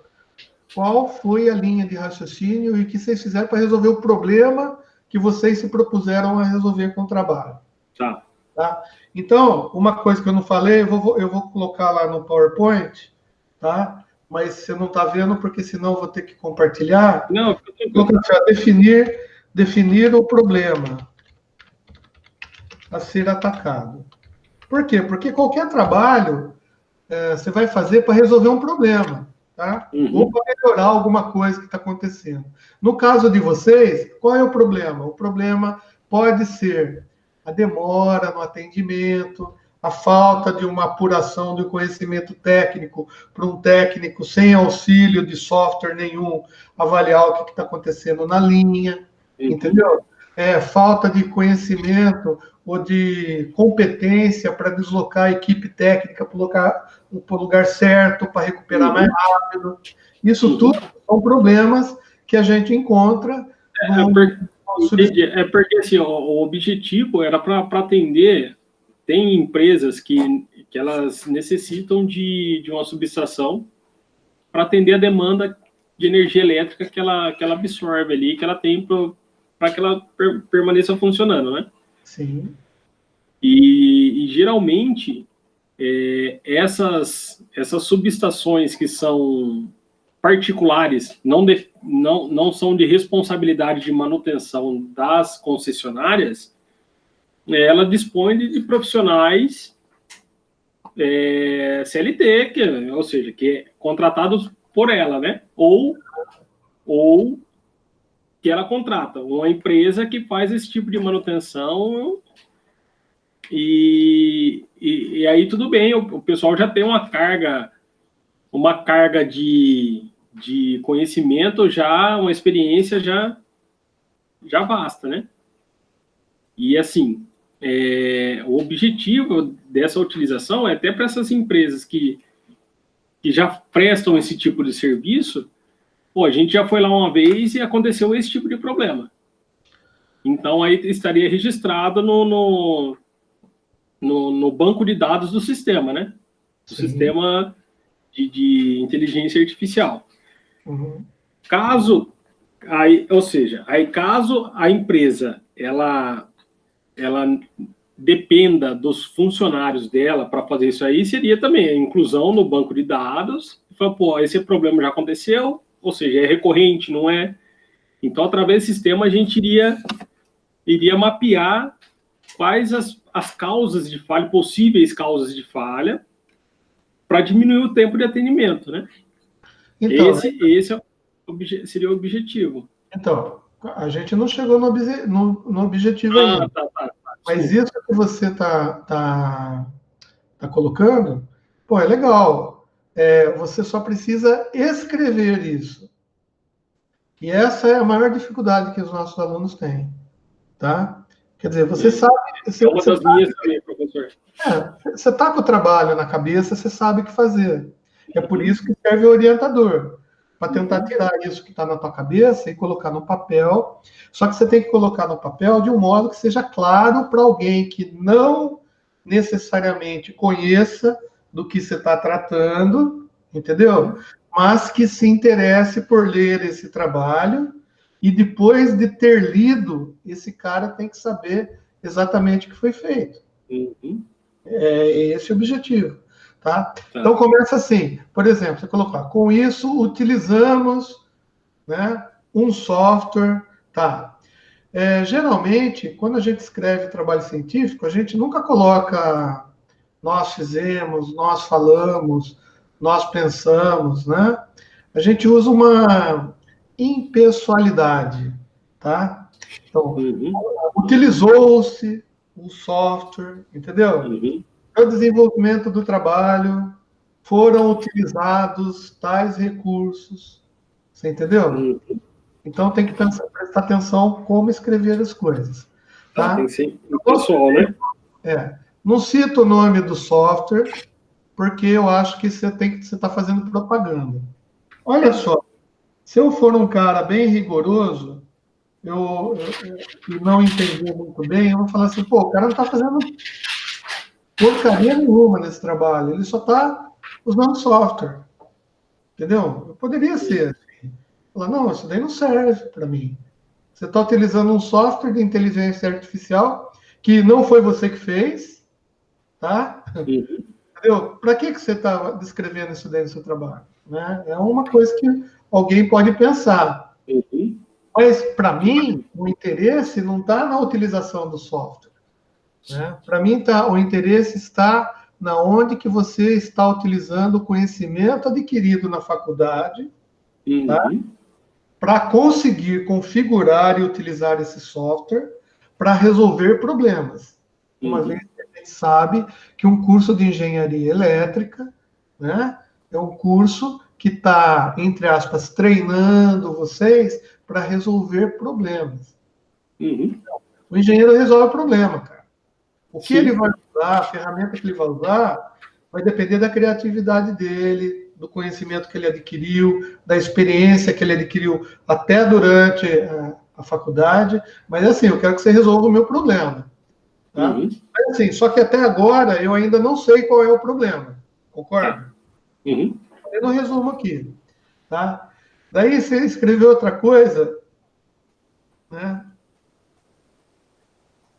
Speaker 2: qual foi a linha de raciocínio e o que vocês fizeram para resolver o problema que vocês se propuseram a resolver com o trabalho.
Speaker 1: Tá.
Speaker 2: Tá? Então, uma coisa que eu não falei, eu vou colocar lá no PowerPoint, tá? Mas você não está vendo, porque senão eu vou ter que compartilhar.
Speaker 1: Não, fica
Speaker 2: Colocar
Speaker 1: tranquilo.
Speaker 2: assim, ó, definir o problema a ser atacado. Por quê? Porque qualquer trabalho você vai fazer para resolver um problema, tá? Ou
Speaker 1: Uhum.
Speaker 2: para melhorar alguma coisa que está acontecendo. No caso de vocês, qual é o problema? O problema pode ser a demora no atendimento, a falta de uma apuração de conhecimento técnico para um técnico sem auxílio de software nenhum avaliar o que está acontecendo na linha,
Speaker 1: Uhum.
Speaker 2: entendeu? Falta de conhecimento ou de competência para deslocar a equipe técnica para o lugar certo, para recuperar mais
Speaker 1: Uhum.
Speaker 2: rápido. Isso tudo
Speaker 1: Uhum.
Speaker 2: são problemas que a gente encontra
Speaker 1: É,
Speaker 2: no
Speaker 1: entendi. É porque assim, o objetivo era para atender. Tem empresas que elas necessitam de uma subestação para atender a demanda de energia elétrica que ela absorve ali, que ela tem para que ela permaneça funcionando, né?
Speaker 2: Sim.
Speaker 1: E geralmente essas subestações que são particulares, não são de responsabilidade de manutenção das concessionárias, ela dispõe de profissionais CLT, ou seja, que é contratados por ela, né? Ou que ela contrata uma empresa que faz esse tipo de manutenção e aí tudo bem, o pessoal já tem uma carga de conhecimento, já uma experiência já basta, né? E assim, o objetivo dessa utilização é até para essas empresas que já prestam esse tipo de serviço. Pô, a gente já foi lá uma vez e aconteceu esse tipo de problema. Então, aí estaria registrado no banco de dados do sistema, né? Do
Speaker 2: Sim.
Speaker 1: sistema de inteligência artificial.
Speaker 2: Uhum.
Speaker 1: Caso a empresa ela dependa dos funcionários dela para fazer isso aí, seria também a inclusão no banco de dados. Fala, pô, esse problema já aconteceu, ou seja, é recorrente, não é? Então, através desse sistema, a gente iria mapear quais as causas de falha, possíveis causas de falha, para diminuir o tempo de atendimento, né?
Speaker 2: Então,
Speaker 1: Seria o objetivo.
Speaker 2: então, a gente não chegou no objetivo ainda.
Speaker 1: Tá.
Speaker 2: Mas isso que você tá colocando, pô, é legal. Você só precisa escrever isso. E essa é a maior dificuldade que os nossos alunos têm, tá? Quer dizer, você sabe...
Speaker 1: É uma das minhas também, professor.
Speaker 2: Você está com o trabalho na cabeça, você sabe o que fazer. É por isso que serve o orientador, para tentar tirar isso que está na tua cabeça e colocar no papel. Só que você tem que colocar no papel de um modo que seja claro para alguém que não necessariamente conheça do que você está tratando, entendeu? Mas que se interesse por ler esse trabalho e depois de ter lido, esse cara tem que saber exatamente o que foi feito.
Speaker 1: Uhum.
Speaker 2: É esse o objetivo, tá? Então começa assim, por exemplo, você colocar, com isso utilizamos, né, um software, tá? Geralmente, quando a gente escreve trabalho científico, a gente nunca coloca nós fizemos, nós falamos, nós pensamos, né? A gente usa uma impessoalidade, tá? Então, utilizou-se um software, entendeu? Para o desenvolvimento do trabalho, foram utilizados tais recursos, você entendeu? Então tem que prestar atenção como escrever as coisas, tá?
Speaker 1: Tem que ser pessoal, né?
Speaker 2: Não cito o nome do software, porque eu acho que você está fazendo propaganda. Olha só, se eu for um cara bem rigoroso, e não entender muito bem, eu vou falar assim, pô, o cara não está fazendo porcaria nenhuma nesse trabalho, ele só está usando software, entendeu? Eu poderia ser assim. Falar, não, isso daí não serve para mim. Você está utilizando um software de inteligência artificial que não foi você que fez, tá? Entendeu? Para que você está descrevendo isso daí no seu trabalho? Né? É uma coisa que alguém pode pensar. Mas, para mim, o interesse não está na utilização do software. Né? Para mim, o interesse está na onde que você está utilizando o conhecimento adquirido na faculdade, tá? Para conseguir configurar e utilizar esse software para resolver problemas. Uma vez que a gente sabe que um curso de engenharia elétrica, né, é um curso que está, entre aspas, treinando vocês para resolver problemas. O engenheiro resolve o problema, cara. O que ele vai usar, a ferramenta que ele vai usar, vai depender da criatividade dele, do conhecimento que ele adquiriu, da experiência que ele adquiriu até durante a faculdade. Mas, assim, eu quero que você resolva o meu problema. Tá? Mas, assim, só que até agora eu ainda não sei qual é o problema. Concorda? Eu não resumo aqui. Tá? Daí você escreveu outra coisa, né?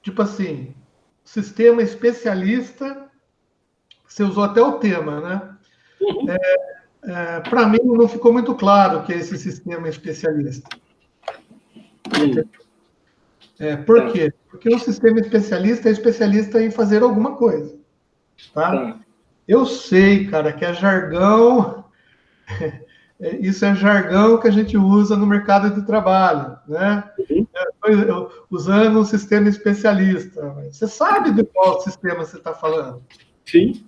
Speaker 2: Tipo assim, sistema especialista, você usou até o tema, né? Para mim não ficou muito claro o que é esse sistema especialista. Por quê? Porque o sistema especialista é especialista em fazer alguma coisa. Tá? Eu sei, cara, que é jargão, isso é jargão que a gente usa no mercado de trabalho, né? Usando um sistema especialista. Você sabe de qual sistema você está falando?
Speaker 1: Sim.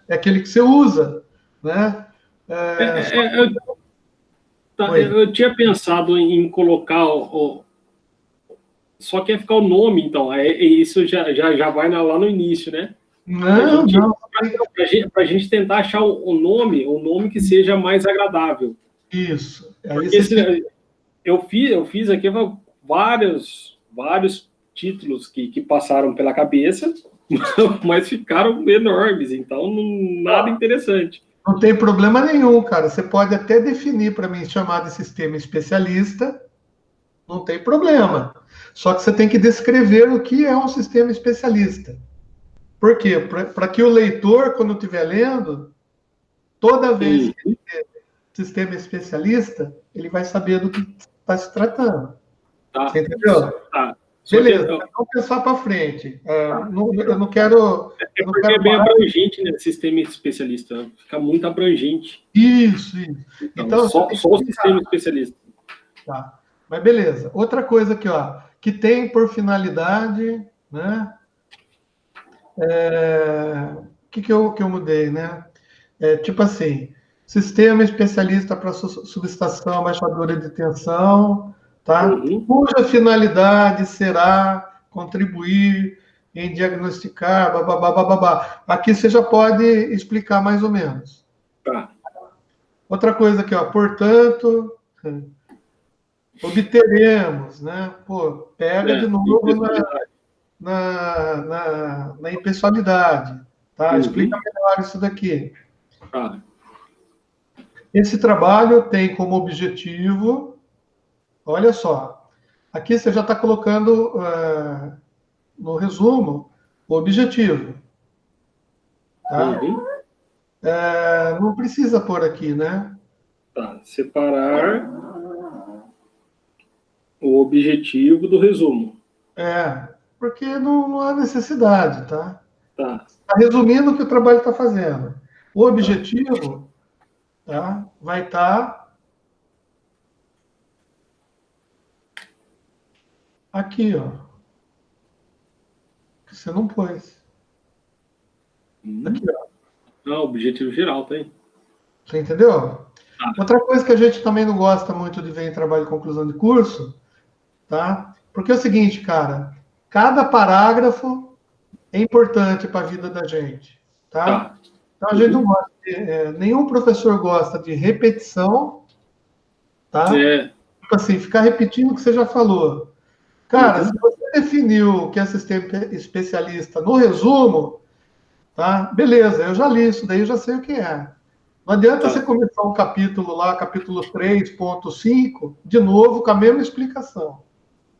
Speaker 2: É aquele que você usa, né?
Speaker 1: Eu tinha pensado em colocar só que ia ficar o nome, então. Isso já vai lá no início, né?
Speaker 2: Não.
Speaker 1: Para a gente tentar achar o nome que seja mais agradável.
Speaker 2: Isso.
Speaker 1: Porque eu fiz aqui vários títulos que passaram pela cabeça, mas ficaram enormes, então nada interessante.
Speaker 2: Não tem problema nenhum, cara. Você pode até definir para mim chamar de sistema especialista, não tem problema. Só que você tem que descrever o que é um sistema especialista. Por quê? Para que o leitor, quando estiver lendo, toda vez que ele ter sistema especialista, ele vai saber do que está se tratando.
Speaker 1: Tá.
Speaker 2: Você entendeu?
Speaker 1: Tá.
Speaker 2: Beleza, vamos pensar para frente. Eu não quero.
Speaker 1: É porque é bem abrangente, né? Sistema especialista. Fica muito abrangente.
Speaker 2: Isso.
Speaker 1: Então só o sistema especialista.
Speaker 2: Tá. Mas beleza. Outra coisa aqui, ó, que tem por finalidade, né? O que eu mudei, né? Tipo assim, sistema especialista para subestação abaixadora de tensão, tá? Cuja finalidade será contribuir em diagnosticar, babá. Aqui você já pode explicar mais ou menos.
Speaker 1: Tá.
Speaker 2: Outra coisa aqui, ó, portanto, obteremos, né? Pô, pega de novo na impessoalidade, tá? Explica melhor isso daqui.
Speaker 1: Tá.
Speaker 2: Esse trabalho tem como objetivo, olha só, aqui você já está colocando no resumo o objetivo, tá? Não precisa pôr aqui, né?
Speaker 1: Tá. Separar o objetivo do resumo.
Speaker 2: Porque não há necessidade, tá?
Speaker 1: Tá.
Speaker 2: Está resumindo o que o trabalho está fazendo. O objetivo, tá, vai estar aqui, ó. Que você não pôs. Aqui, ó.
Speaker 1: Não, objetivo geral, tá aí.
Speaker 2: Você entendeu? Outra coisa que a gente também não gosta muito de ver em trabalho de conclusão de curso, tá? Porque é o seguinte, cara, cada parágrafo é importante para a vida da gente, tá? Então a gente não gosta nenhum professor gosta de repetição, tá? Tipo assim, ficar repetindo o que você já falou. Cara, se você definiu que é sistema especialista no resumo, tá? Beleza, eu já li isso daí, eu já sei o que é. Não adianta você começar um capítulo lá, capítulo 3.5, de novo, com a mesma explicação.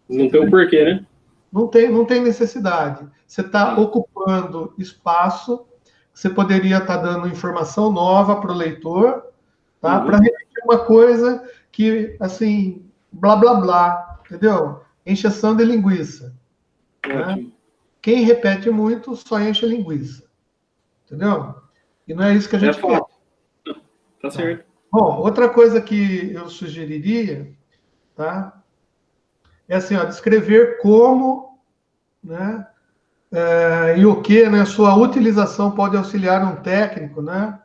Speaker 1: Não tem um porquê, né?
Speaker 2: Não tem necessidade. Você está ocupando espaço, você poderia estar dando informação nova para o leitor, tá? Para repetir uma coisa que, assim, blá, blá, blá, entendeu? Encheção de linguiça. Né? Quem repete muito só enche linguiça. Entendeu? E não é isso que a gente quer.
Speaker 1: Tá certo.
Speaker 2: Bom, outra coisa que eu sugeriria, tá? É assim, ó, descrever como, né? E o que, né? Sua utilização pode auxiliar um técnico, né?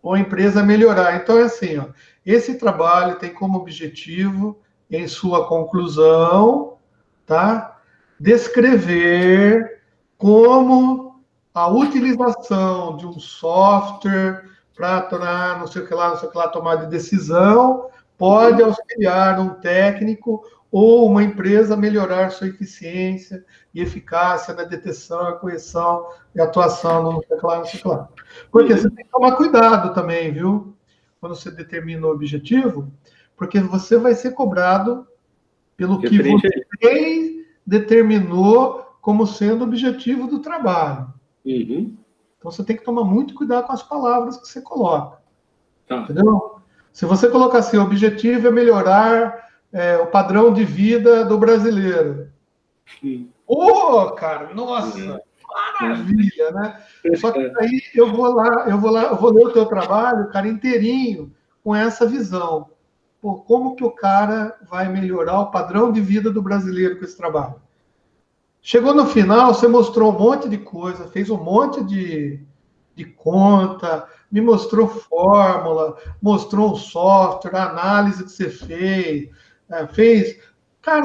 Speaker 2: Ou a empresa a melhorar. Então é assim, ó, esse trabalho tem como objetivo, em sua conclusão, tá? Descrever como a utilização de um software para tornar não sei o que lá, tomar de decisão, pode auxiliar um técnico ou uma empresa a melhorar sua eficiência e eficácia na detecção, correção e atuação no não sei o que lá. Porque você tem que tomar cuidado também, viu? Quando você determina o objetivo, porque você vai ser cobrado pelo que você determinou como sendo o objetivo do trabalho. Então você tem que tomar muito cuidado com as palavras que você coloca. Entendeu? Se você colocar assim, o objetivo é melhorar o padrão de vida do brasileiro. Cara, nossa, maravilha, né? Só que aí eu vou ler o teu trabalho, cara, inteirinho, com essa visão. Pô, como que o cara vai melhorar o padrão de vida do brasileiro com esse trabalho? Chegou no final, você mostrou um monte de coisa, fez um monte de conta, me mostrou fórmula, mostrou um software, a análise que você fez, cara,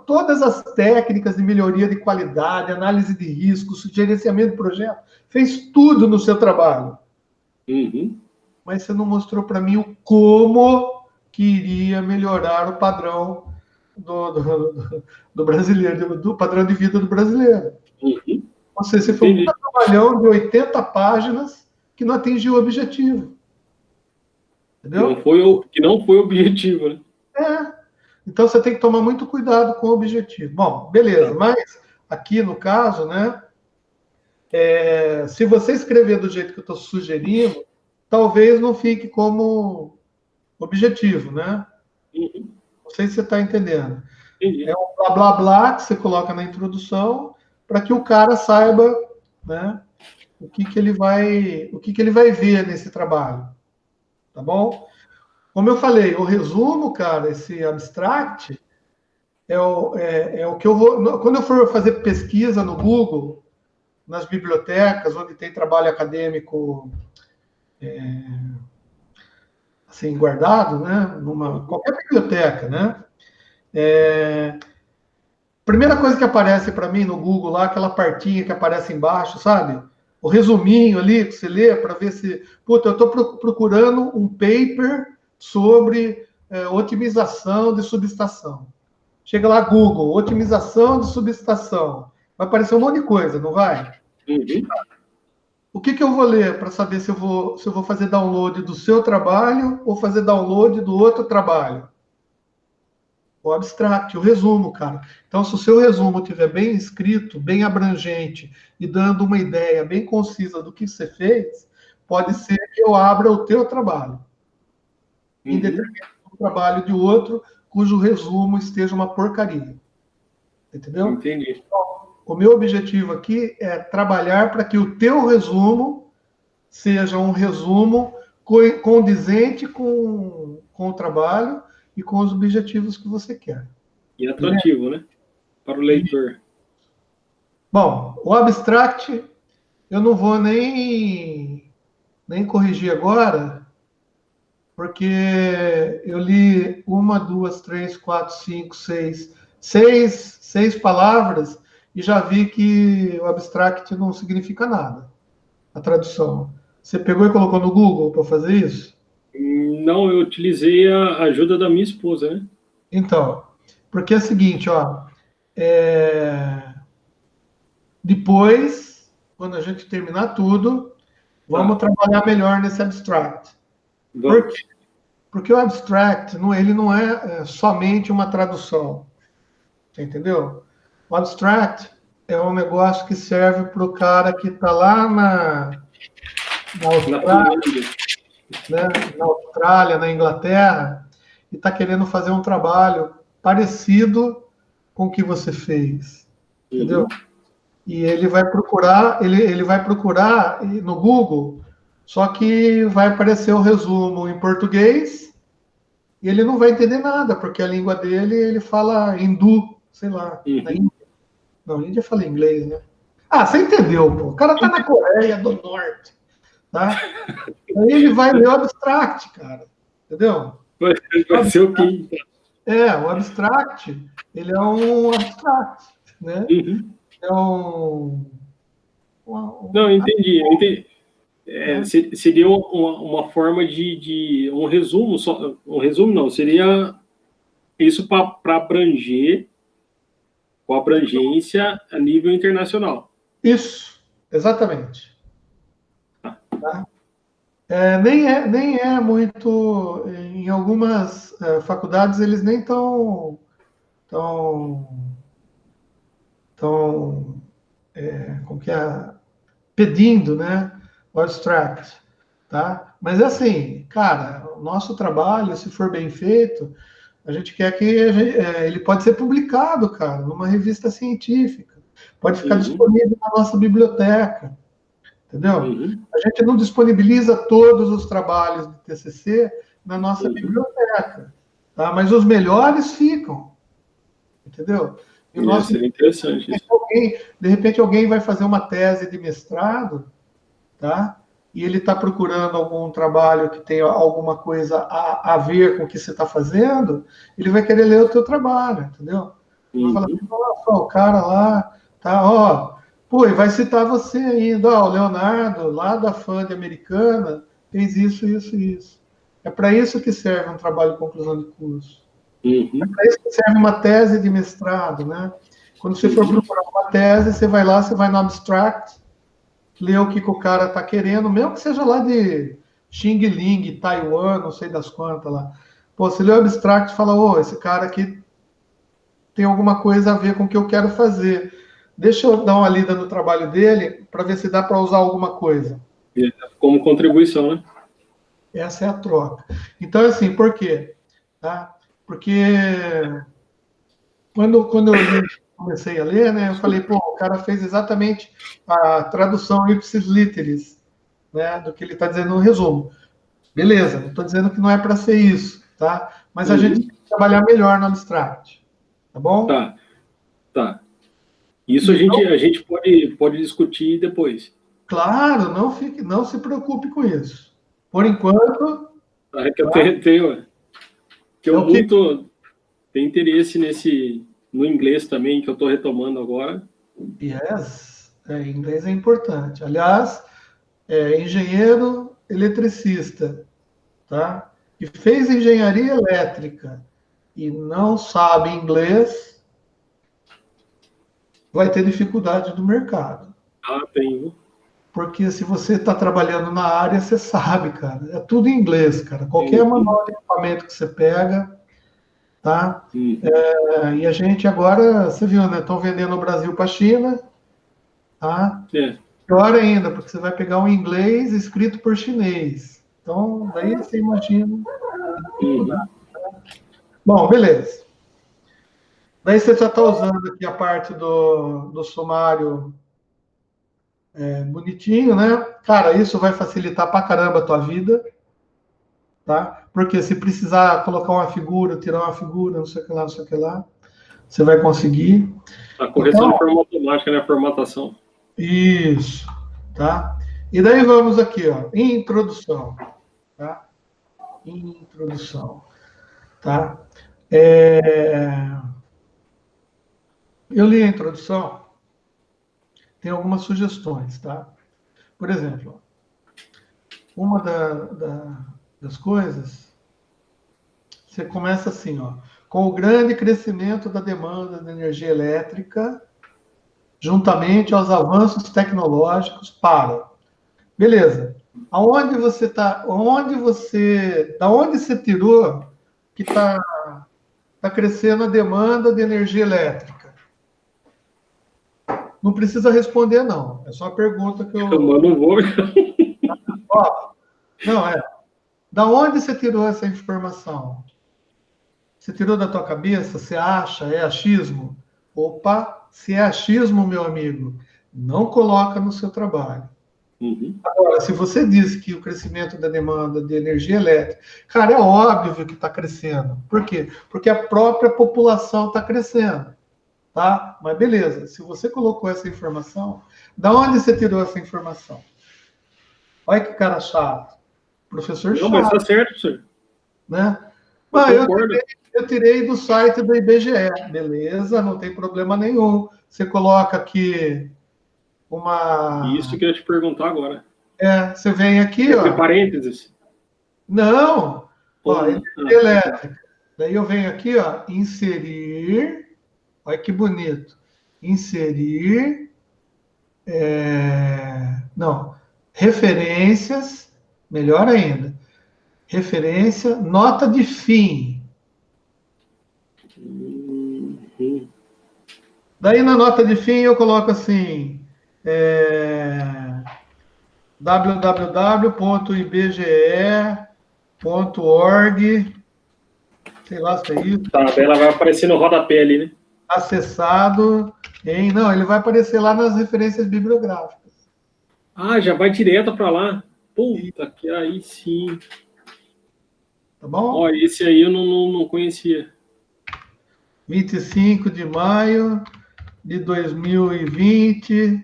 Speaker 2: todas as técnicas de melhoria de qualidade, análise de risco, gerenciamento de projeto, fez tudo no seu trabalho. Mas você não mostrou para mim o como que iria melhorar o padrão do brasileiro, do padrão de vida do brasileiro. Ou seja, você foi um trabalhão de 80 páginas que não atingiu o objetivo. Entendeu?
Speaker 1: Que não foi o objetivo, né?
Speaker 2: Então você tem que tomar muito cuidado com o objetivo. Bom, beleza, mas aqui no caso, né? Se você escrever do jeito que eu estou sugerindo, talvez não fique como objetivo, né? Não sei se você está entendendo.
Speaker 1: Entendi.
Speaker 2: É um blá blá blá que você coloca na introdução para que o cara saiba, né? O que ele vai ver nesse trabalho, tá bom? Como eu falei, o resumo, cara, esse abstract é o que eu vou. Quando eu for fazer pesquisa no Google, nas bibliotecas, onde tem trabalho acadêmico assim, guardado, né? Qualquer biblioteca, né? Primeira coisa que aparece para mim no Google lá, aquela partinha que aparece embaixo, sabe? O resuminho ali que você lê para ver se. Puta, eu estou procurando um paper sobre otimização de subestação. Chega lá, Google, otimização de subestação. Vai aparecer um monte de coisa, não vai? O que eu vou ler para saber se eu vou fazer download do seu trabalho ou fazer download do outro trabalho? O abstract, o resumo, cara. Então, se o seu resumo estiver bem escrito, bem abrangente e dando uma ideia bem concisa do que você fez, pode ser que eu abra o teu trabalho. Em detrimento do trabalho de outro, cujo resumo esteja uma porcaria. Entendeu?
Speaker 1: Entendi.
Speaker 2: Então, o meu objetivo aqui é trabalhar para que o teu resumo seja um resumo condizente com o trabalho e com os objetivos que você quer.
Speaker 1: E atrativo, né? Para o leitor.
Speaker 2: Bom, o abstract eu não vou nem corrigir agora, porque eu li 1, 2, 3, 4, 5, 6 palavras e já vi que o abstract não significa nada, a tradução. Você pegou e colocou no Google para fazer isso?
Speaker 1: Não, eu utilizei a ajuda da minha esposa, né?
Speaker 2: Então, porque é o seguinte, ó, depois, quando a gente terminar tudo, vamos trabalhar melhor nesse abstract. Por quê? Porque o abstract, ele não é somente uma tradução, você entendeu? O abstract é um negócio que serve para o cara que está lá na Austrália, né, na Austrália, na Inglaterra, e está querendo fazer um trabalho parecido com o que você fez, entendeu? E ele vai procurar, ele vai procurar no Google, só que vai aparecer o resumo em português e ele não vai entender nada, porque a língua dele, ele fala hindu, sei lá, na Índia. Não, a Índia fala inglês, né? Ah, você entendeu, pô. O cara tá na Coreia do Norte, tá? Aí ele vai ler o abstract, cara, entendeu?
Speaker 1: Vai ser o quê?
Speaker 2: O abstract, ele é um abstract, né? É um...
Speaker 1: Não, entendi. Seria uma forma de um resumo, um resumo não, seria isso para abranger, com abrangência a nível internacional.
Speaker 2: Isso, exatamente. Tá? Nem é muito, em algumas faculdades eles nem estão como que é, pedindo, né, o abstract, tá? Mas assim, cara, o nosso trabalho, se for bem feito, a gente quer que ele pode ser publicado, cara, numa revista científica, pode ficar disponível na nossa biblioteca, entendeu? A gente não disponibiliza todos os trabalhos de TCC na nossa biblioteca, tá? Mas os melhores ficam, entendeu? E o nosso,
Speaker 1: seria interessante.
Speaker 2: De repente alguém vai fazer uma tese de mestrado, tá? E ele está procurando algum trabalho que tenha alguma coisa a ver com o que você está fazendo, ele vai querer ler o teu trabalho, entendeu? Vai falar, nossa, o cara lá, tá, ó, pô, e vai citar você ainda, ó, o Leonardo, lá da FAND americana, fez isso, isso, isso. É para isso que serve um trabalho de conclusão de curso. É para isso que serve uma tese de mestrado, né? Quando você for procurar uma tese, você vai lá, você vai no abstract, lê o que o cara está querendo, mesmo que seja lá de Xing Ling, Taiwan, não sei das quantas lá. Pô, você lê o abstract e fala, ô, esse cara aqui tem alguma coisa a ver com o que eu quero fazer. Deixa eu dar uma lida no trabalho dele para ver se dá para usar alguma coisa.
Speaker 1: Como contribuição, né?
Speaker 2: Essa é a troca. Então, assim, por quê? Tá? Porque quando eu comecei a ler, né, eu falei, pô, o cara fez exatamente a tradução ipsis literis, né, do que ele está dizendo no resumo. Beleza, não estou dizendo que não é para ser isso, tá? Mas a gente tem que trabalhar melhor no abstract, tá bom?
Speaker 1: Tá. Isso
Speaker 2: Então,
Speaker 1: a gente pode discutir depois.
Speaker 2: claro, não se preocupe com isso. Por enquanto,
Speaker 1: Tá? Que eu
Speaker 2: tá? É o que?
Speaker 1: tenho interesse no inglês também, que eu estou retomando agora.
Speaker 2: Yes, inglês é importante. Aliás, engenheiro eletricista, tá? E fez engenharia elétrica e não sabe inglês, vai ter dificuldade no mercado.
Speaker 1: Ah, tenho.
Speaker 2: Porque se você está trabalhando na área, você sabe, cara. É tudo em inglês, cara. Qualquer
Speaker 1: Uhum.
Speaker 2: manual de equipamento que você pega, tá?
Speaker 1: Uhum.
Speaker 2: E a gente agora, você viu, né? Estão vendendo o Brasil para a China, tá?
Speaker 1: É.
Speaker 2: Pior ainda, porque você vai pegar um inglês escrito por chinês. Então, daí você imagina.
Speaker 1: Uhum.
Speaker 2: Bom, beleza. Daí você já está usando aqui a parte do sumário bonitinho, né? Cara, isso vai facilitar pra caramba a tua vida, tá? Porque se precisar colocar uma figura, tirar uma figura, não sei o que lá, não sei o que lá, você vai conseguir.
Speaker 1: A correção
Speaker 2: Então,
Speaker 1: de forma automática, né? A formatação.
Speaker 2: isso, tá? E daí vamos aqui, ó, introdução, tá? Introdução, tá? Eu li a introdução, tem algumas sugestões, tá? Por exemplo, uma das coisas, você começa assim, ó, com o grande crescimento da demanda de energia elétrica, juntamente aos avanços tecnológicos para. Beleza. Aonde você está? Da onde você tirou que tá crescendo a demanda de energia elétrica? Não precisa responder, não. É só uma pergunta que
Speaker 1: Eu
Speaker 2: eu.
Speaker 1: não vou.
Speaker 2: Ó, não, Da onde você tirou essa informação? Você tirou da tua cabeça? Você acha? É achismo? Opa, se é achismo, meu amigo, não coloca no seu trabalho.
Speaker 1: Uhum.
Speaker 2: Agora, se você diz que o crescimento da demanda de energia elétrica, cara, é óbvio que está crescendo. Por quê? Porque a própria população está crescendo, tá? Mas beleza, se você colocou essa informação, da onde você tirou essa informação? Olha que cara chato. Professor
Speaker 1: Não, mas tá
Speaker 2: chato,
Speaker 1: certo, senhor.
Speaker 2: né?
Speaker 1: Eu
Speaker 2: Ah,
Speaker 1: concordo.
Speaker 2: eu tirei do site do IBGE. Beleza, não tem problema nenhum. Você coloca aqui
Speaker 1: Isso
Speaker 2: uma.
Speaker 1: que eu ia te perguntar agora.
Speaker 2: Você vem aqui,
Speaker 1: Entre
Speaker 2: ó.
Speaker 1: parênteses.
Speaker 2: Não! Ó,
Speaker 1: Ou,
Speaker 2: energia elétrica. Daí eu venho aqui, ó, inserir. Olha que bonito. Inserir. Não. Referências. Melhor ainda. Referência. Nota de fim.
Speaker 1: uhum.
Speaker 2: Daí na nota de fim eu coloco assim. www.ibge.org, sei lá se é isso,
Speaker 1: Tá, daí ela vai aparecer no rodapé ali, né?
Speaker 2: acessado em. Não, ele vai aparecer lá nas referências bibliográficas.
Speaker 1: Ah, já vai direto para lá.
Speaker 2: E,
Speaker 1: Puta, que aí sim.
Speaker 2: tá
Speaker 1: Ó,
Speaker 2: bom?
Speaker 1: esse aí eu não conhecia.
Speaker 2: 25 de maio de 2020,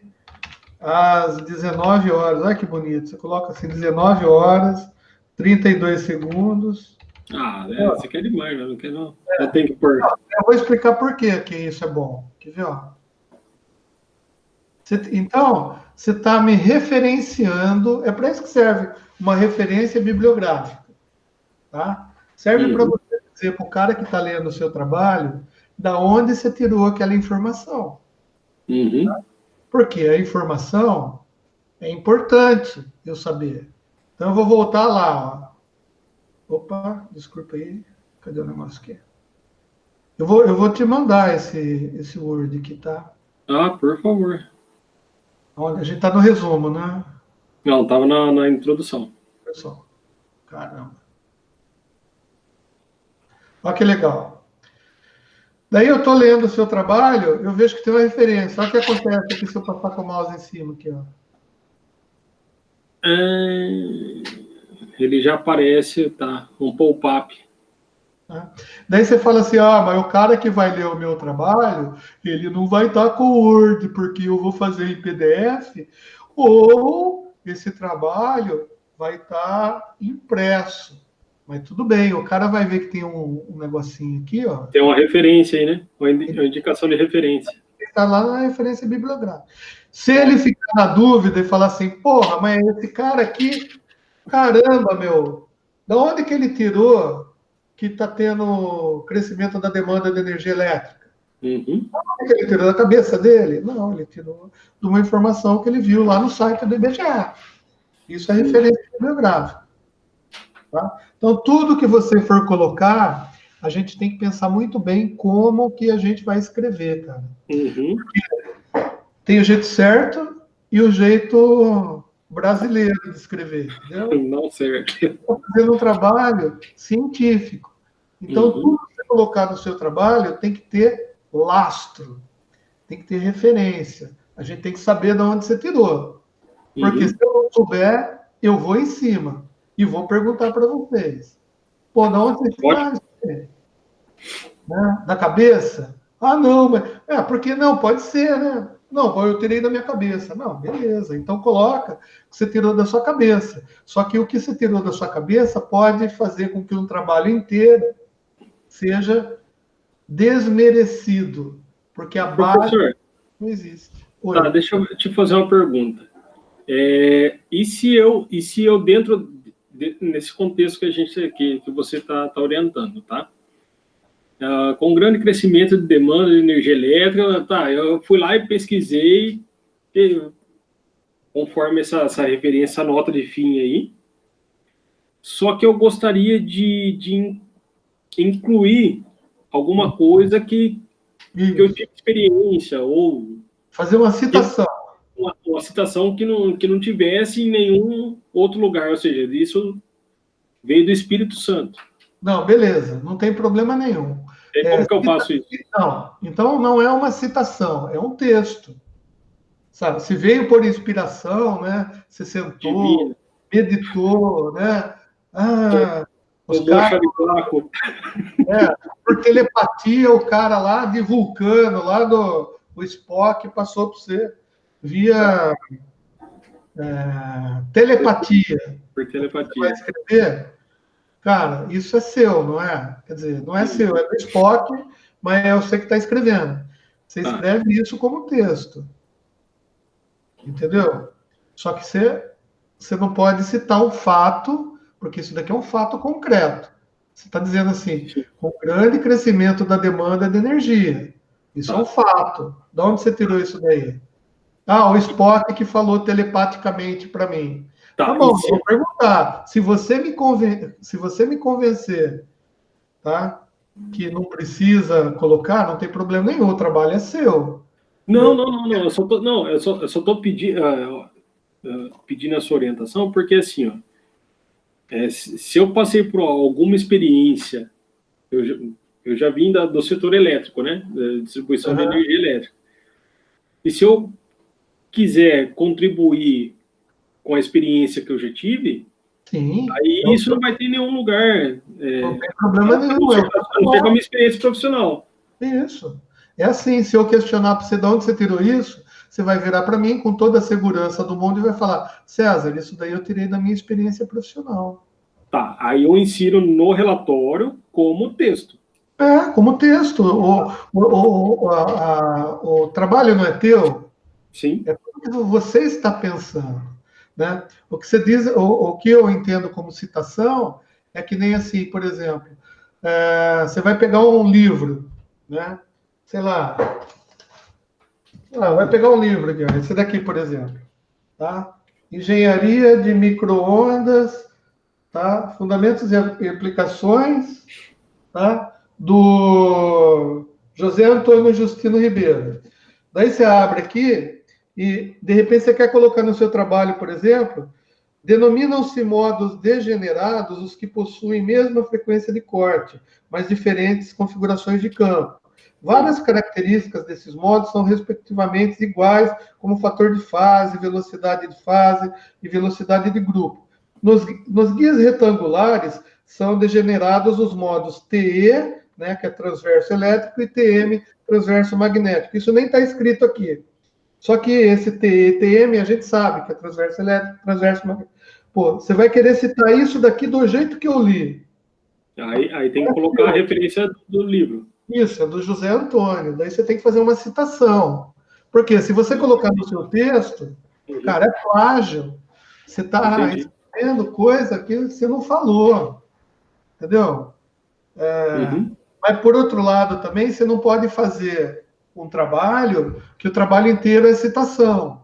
Speaker 2: às 19 horas. Olha que bonito. Você coloca assim, 19 horas, 32 segundos.
Speaker 1: Ah, você quer demais, né? Não quer não. Eu tenho que pôr.
Speaker 2: Eu vou explicar por que isso é bom. Quer ver, ó? Então, você está me referenciando, é para isso que serve uma referência bibliográfica, tá? Serve para
Speaker 1: Uhum.
Speaker 2: você dizer para o cara que está lendo o seu trabalho da onde você tirou aquela informação.
Speaker 1: Uhum.
Speaker 2: Porque a informação é importante eu saber. Então, eu vou voltar lá. Ó. Opa, desculpa aí. Cadê o negócio aqui? Eu vou te mandar esse Word aqui, tá?
Speaker 1: Ah, por favor.
Speaker 2: Olha, a gente está no resumo, né,
Speaker 1: Não, tava na introdução.
Speaker 2: pessoal? Caramba. Olha que legal. Daí eu estou lendo o seu trabalho, eu vejo que tem uma referência. Olha o que acontece aqui se eu passar com o mouse em cima aqui, ó.
Speaker 1: É, ele já aparece, tá? Um pop-up.
Speaker 2: Né? Daí você fala assim, mas o cara que vai ler o meu trabalho, ele não vai estar com o Word, porque eu vou fazer em PDF, ou esse trabalho vai estar impresso. Mas tudo bem, o cara vai ver que tem um negocinho aqui, ó.
Speaker 1: Tem uma referência aí, né? Uma indicação de referência.
Speaker 2: Está lá na referência bibliográfica. Se
Speaker 1: Ó,
Speaker 2: ele ficar na dúvida e falar assim, porra, mas esse cara aqui, caramba, meu, da onde que ele tirou que está tendo crescimento da demanda de energia elétrica?
Speaker 1: uhum.
Speaker 2: Ele tirou da cabeça dele? Não, ele tirou de uma informação que ele viu lá no site do IBGE. Isso é referência bibliográfica. Tá? Então, tudo que você for colocar, a gente tem que pensar muito bem como que a gente vai escrever, cara.
Speaker 1: Uhum.
Speaker 2: Tem o jeito certo e o jeito brasileiro de escrever, entendeu?
Speaker 1: Não certo.
Speaker 2: Estou fazendo um trabalho científico. Então,
Speaker 1: Uhum.
Speaker 2: tudo que você colocar no seu trabalho tem que ter lastro, tem que ter referência. A gente tem que saber de onde você tirou. Porque se
Speaker 1: Uhum.
Speaker 2: eu não souber, eu vou em cima e vou perguntar para vocês. Pô, de onde vocês tiraram
Speaker 1: Ótimo.
Speaker 2: isso aí? Né? Da cabeça? Ah, não, mas. Porque não, pode ser, né? Não, eu tirei da minha cabeça. Não, beleza. Então coloca o que você tirou da sua cabeça. Só que o que você tirou da sua cabeça pode fazer com que um trabalho inteiro seja desmerecido, porque a base
Speaker 1: Professor,
Speaker 2: não existe.
Speaker 1: tá,
Speaker 2: Oi.
Speaker 1: deixa eu te fazer uma pergunta. E se eu dentro nesse contexto que a gente aqui, que você tá orientando, tá? Com grande crescimento de demanda de energia elétrica, tá? Eu fui lá e pesquisei, conforme essa referência, essa nota de fim aí. Só que eu gostaria de incluir alguma coisa que eu
Speaker 2: Isso.
Speaker 1: tive experiência ou
Speaker 2: Fazer uma citação.
Speaker 1: uma citação que não tivesse em nenhum outro lugar, ou seja, isso veio do Espírito Santo.
Speaker 2: Não, beleza, não tem problema nenhum.
Speaker 1: Como que eu faço isso?
Speaker 2: Não, então não é uma citação, é um texto. Sabe? Se veio por inspiração, né? Você sentou,
Speaker 1: Divina.
Speaker 2: meditou, né? Ah, os
Speaker 1: Tomou
Speaker 2: caras,
Speaker 1: chá de coco.
Speaker 2: por telepatia, o cara lá de Vulcano, lá do o Spock, passou para você via telepatia.
Speaker 1: Por
Speaker 2: Você vai
Speaker 1: telepatia.
Speaker 2: escrever, cara, isso é seu, não é? Quer dizer, não é seu, é do Spock, mas é você que está escrevendo. Você
Speaker 1: Tá.
Speaker 2: escreve isso como texto. Entendeu? Só que você não pode citar um fato, porque isso daqui é um fato concreto. Você está dizendo assim, com grande crescimento da demanda de energia. Isso é um
Speaker 1: Tá.
Speaker 2: fato. De onde você tirou isso daí? Ah, o Spock que falou telepaticamente para mim. Tá
Speaker 1: Tá.
Speaker 2: bom, eu vou perguntar. Se você me convencer, tá? Que não precisa colocar, não tem problema nenhum, o trabalho é seu.
Speaker 1: Não, não, não, não. Eu só tô pedindo a sua orientação, porque assim, ó, se eu passei por alguma experiência, eu já vim do setor elétrico, né? Da distribuição de
Speaker 2: Uhum.
Speaker 1: energia elétrica. E se eu quiser contribuir com a experiência que eu já tive,
Speaker 2: Sim,
Speaker 1: aí isso não vai ter em nenhum lugar,
Speaker 2: não tem problema
Speaker 1: a
Speaker 2: nenhum.
Speaker 1: não ser, a não ser com a minha experiência profissional.
Speaker 2: Isso. É assim, se eu questionar para você de onde você tirou isso, você vai virar para mim com toda a segurança do mundo e vai falar, César, isso daí eu tirei da minha experiência profissional.
Speaker 1: Tá, aí eu insiro no relatório como texto.
Speaker 2: Como texto. O trabalho não é teu,
Speaker 1: Sim.
Speaker 2: é tudo que você está pensando. Né? O que você diz, o que eu entendo como citação é que nem assim, por exemplo, você vai pegar um livro, né? sei lá, vai pegar um livro aqui, ó, esse daqui, por exemplo, tá? Engenharia de micro-ondas, tá? Fundamentos e aplicações, tá? Do José Antônio Justino Ribeiro. Daí você abre aqui e, de repente, você quer colocar no seu trabalho, por exemplo, denominam-se modos degenerados os que possuem mesma frequência de corte, mas diferentes configurações de campo. Várias características desses modos são respectivamente iguais, como fator de fase, velocidade de fase e velocidade de grupo. Nos guias retangulares são degenerados os modos TE, né, que é transverso elétrico, e TM, transverso magnético. Isso nem está escrito aqui. Só que esse TE e TM a gente sabe que é transverso elétrico, transverso magnético. Pô, você vai querer citar isso daqui do jeito que eu li.
Speaker 1: Aí tem que colocar a referência do livro.
Speaker 2: Isso, é do José Antônio. Daí você tem que fazer uma citação. Porque se você colocar no seu texto, cara, é plágio. Você está escrevendo coisa que você não falou. Entendeu? Mas, por outro lado, também, você não pode fazer um trabalho que o trabalho inteiro é citação.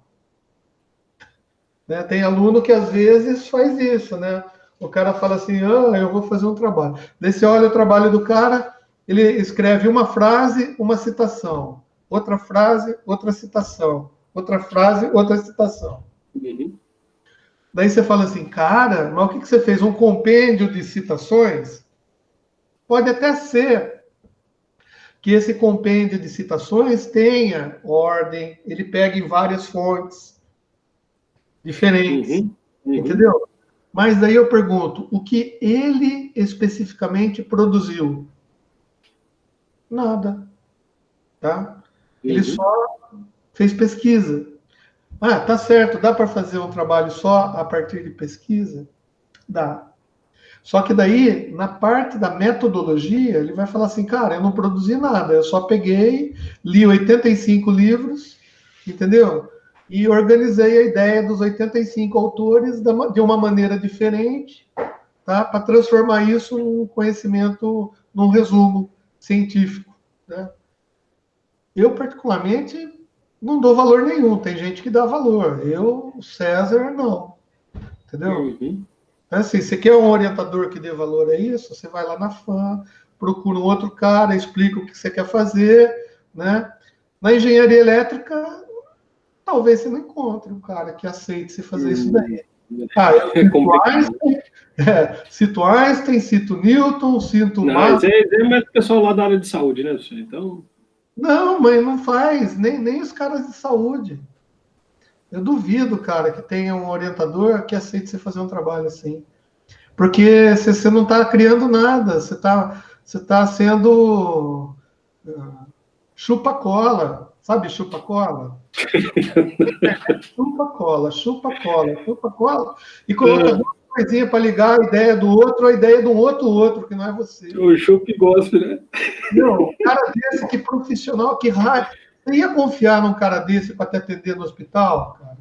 Speaker 2: Né? Tem aluno que, às vezes, faz isso, né? O cara fala assim, eu vou fazer um trabalho. Daí você olha o trabalho do cara, ele escreve uma frase, uma citação. Outra frase, outra citação. Outra frase, outra citação. Daí você fala assim, cara, mas o que você fez? Um compêndio de citações? Pode até ser que esse compêndio de citações tenha ordem, ele pega em várias fontes diferentes, entendeu? Mas daí eu pergunto, o que ele especificamente produziu? Nada, tá? Ele só fez pesquisa. Ah, tá certo, dá para fazer um trabalho só a partir de pesquisa? Dá. Só que daí, na parte da metodologia, ele vai falar assim, cara, eu não produzi nada, eu só peguei, li 85 livros, entendeu? E organizei a ideia dos 85 autores de uma maneira diferente, tá? Para transformar isso num conhecimento, num resumo científico, né? Eu, particularmente, não dou valor nenhum, tem gente que dá valor, eu, César, não, entendeu? Assim, você quer um orientador que dê valor a isso? Você vai lá na FAM, procura um outro cara, explica o que você quer fazer, né? Na engenharia elétrica, talvez você não encontre um cara que aceite você fazer isso daí. Cito Einstein, cito Newton, cito
Speaker 1: Mas é mais o pessoal lá da área de saúde, né? Então...
Speaker 2: Não, mas não faz, nem os caras de saúde. Eu duvido, cara, que tenha um orientador que aceite você fazer um trabalho assim. Porque você não está criando nada, você tá sendo chupa-cola, sabe chupa-cola? Chupa-cola, chupa-cola, chupa-cola, e coloca duas coisinhas para ligar a ideia do outro, a ideia de um outro, que não é você.
Speaker 1: O chup gosta, né?
Speaker 2: Não, um cara desse, que profissional, que raio. Você ia confiar num cara desse para te atender no hospital, cara?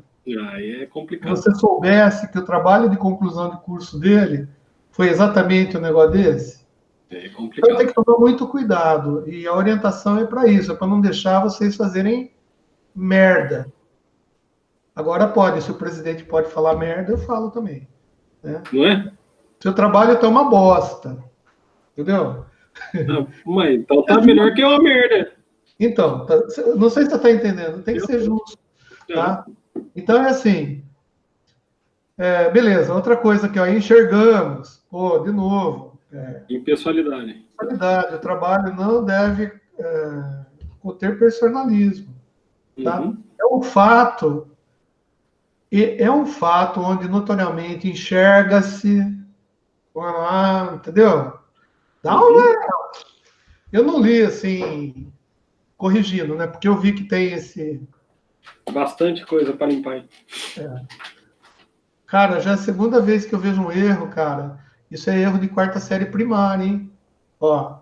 Speaker 1: Aí é complicado.
Speaker 2: Se você soubesse que o trabalho de conclusão de curso dele foi exatamente um negócio desse?
Speaker 1: É complicado.
Speaker 2: Então tem que tomar muito cuidado. E a orientação é para isso, é para não deixar vocês fazerem merda. Agora pode, se o presidente pode falar merda, eu falo também. Né?
Speaker 1: Não é?
Speaker 2: Seu trabalho tá uma bosta. Entendeu?
Speaker 1: Mas então tá melhor que uma merda.
Speaker 2: Então, não sei se você está entendendo, tem que ser justo. Tá? Então é assim. Beleza, outra coisa que enxergamos. Pô, de novo.
Speaker 1: Impessoalidade.
Speaker 2: O trabalho não deve conter personalismo. Tá? É um fato onde notoriamente enxerga-se, entendeu? Eu não li assim, corrigindo, né? Porque eu vi que tem esse...
Speaker 1: Bastante coisa para limpar.
Speaker 2: Cara, já é a segunda vez que eu vejo um erro, cara. Isso é erro de quarta série primária, hein? Ó,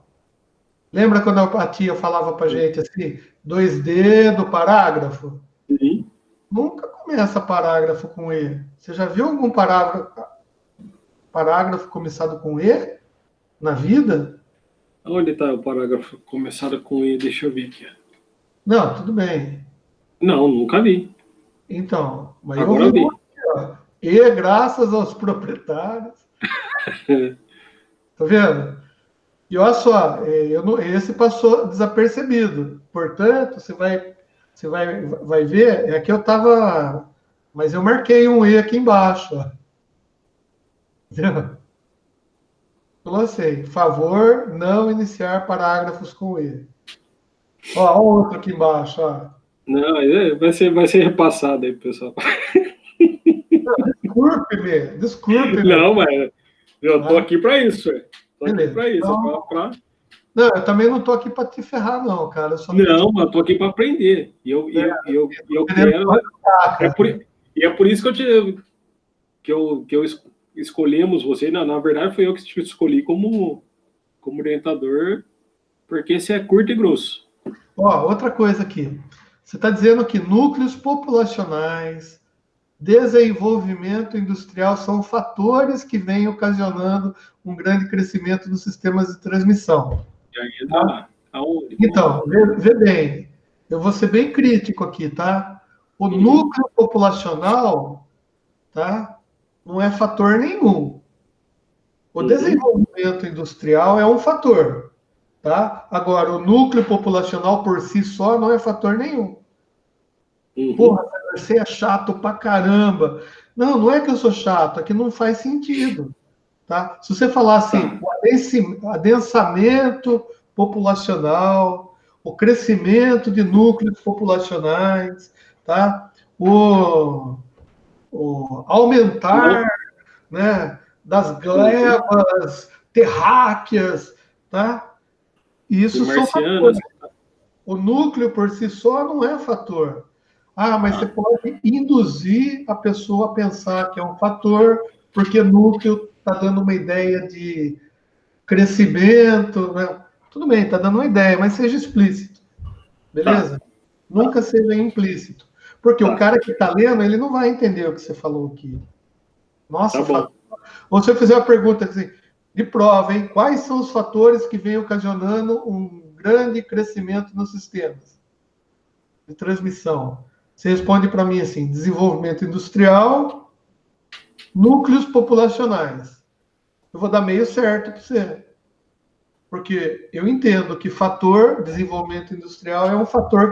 Speaker 2: lembra quando a tia falava pra gente assim, 2D do parágrafo?
Speaker 1: Sim.
Speaker 2: Nunca começa parágrafo com E. Você já viu algum parágrafo começado com E na vida?
Speaker 1: Onde está o parágrafo começado com E? Deixa eu ver aqui.
Speaker 2: Não, tudo bem.
Speaker 1: Não, nunca vi.
Speaker 2: Então, mas eu
Speaker 1: Agora
Speaker 2: vi
Speaker 1: vi.
Speaker 2: ó. E graças aos proprietários. Tá vendo? E olha só, esse passou desapercebido. Portanto, vai ver, é que eu estava. Mas eu marquei um E aqui embaixo. Ó. Entendeu? Falou assim: favor não iniciar parágrafos com E. Ó, outro aqui embaixo. Ó.
Speaker 1: Não, vai ser repassado aí, pessoal.
Speaker 2: Desculpe-me, desculpe-me.
Speaker 1: Não, mas eu tô
Speaker 2: Tá?
Speaker 1: aqui para isso, velho. Tô aqui
Speaker 2: Beleza.
Speaker 1: para isso.
Speaker 2: Então, não, eu também não estou aqui para te ferrar, não, cara. Eu só tô
Speaker 1: Não, mas eu tô aqui para aprender. E eu
Speaker 2: querendo
Speaker 1: quero.
Speaker 2: ajudar,
Speaker 1: É
Speaker 2: cara.
Speaker 1: e é por isso que eu escolhemos você. Na verdade, foi eu que te escolhi como orientador, porque esse é curto e grosso.
Speaker 2: Ó, outra coisa aqui. Você está dizendo que núcleos populacionais, desenvolvimento industrial são fatores que vêm ocasionando um grande crescimento dos sistemas de transmissão.
Speaker 1: E aí entra lá. Aonde?
Speaker 2: Então, vê bem, eu vou ser bem crítico aqui, tá? O núcleo populacional, tá? Não é fator nenhum. O desenvolvimento industrial é um fator, tá? Agora, o núcleo populacional por si só não é fator nenhum. Porra, você é chato pra caramba. Não, não é que eu sou chato, é que não faz sentido. Tá? Se você falar assim, o adensamento populacional, o crescimento de núcleos populacionais, tá? o aumentar, né, das glebas terráqueas, tá? Isso são
Speaker 1: Marcianas.
Speaker 2: fatores. O núcleo por si só não é fator. Ah, mas você pode induzir a pessoa a pensar que é um fator, porque núcleo está dando uma ideia de crescimento, né? Tudo bem, está dando uma ideia, mas seja explícito, beleza? Nunca seja implícito. Porque o cara que está lendo, ele não vai entender o que você falou aqui. Nossa,
Speaker 1: Tá.
Speaker 2: ou se eu fizer uma pergunta assim, de prova, hein? Quais são os fatores que vêm ocasionando um grande crescimento nos sistemas de transmissão? Você responde para mim assim: desenvolvimento industrial, núcleos populacionais. Eu vou dar meio certo para você. Porque eu entendo que fator desenvolvimento industrial é um fator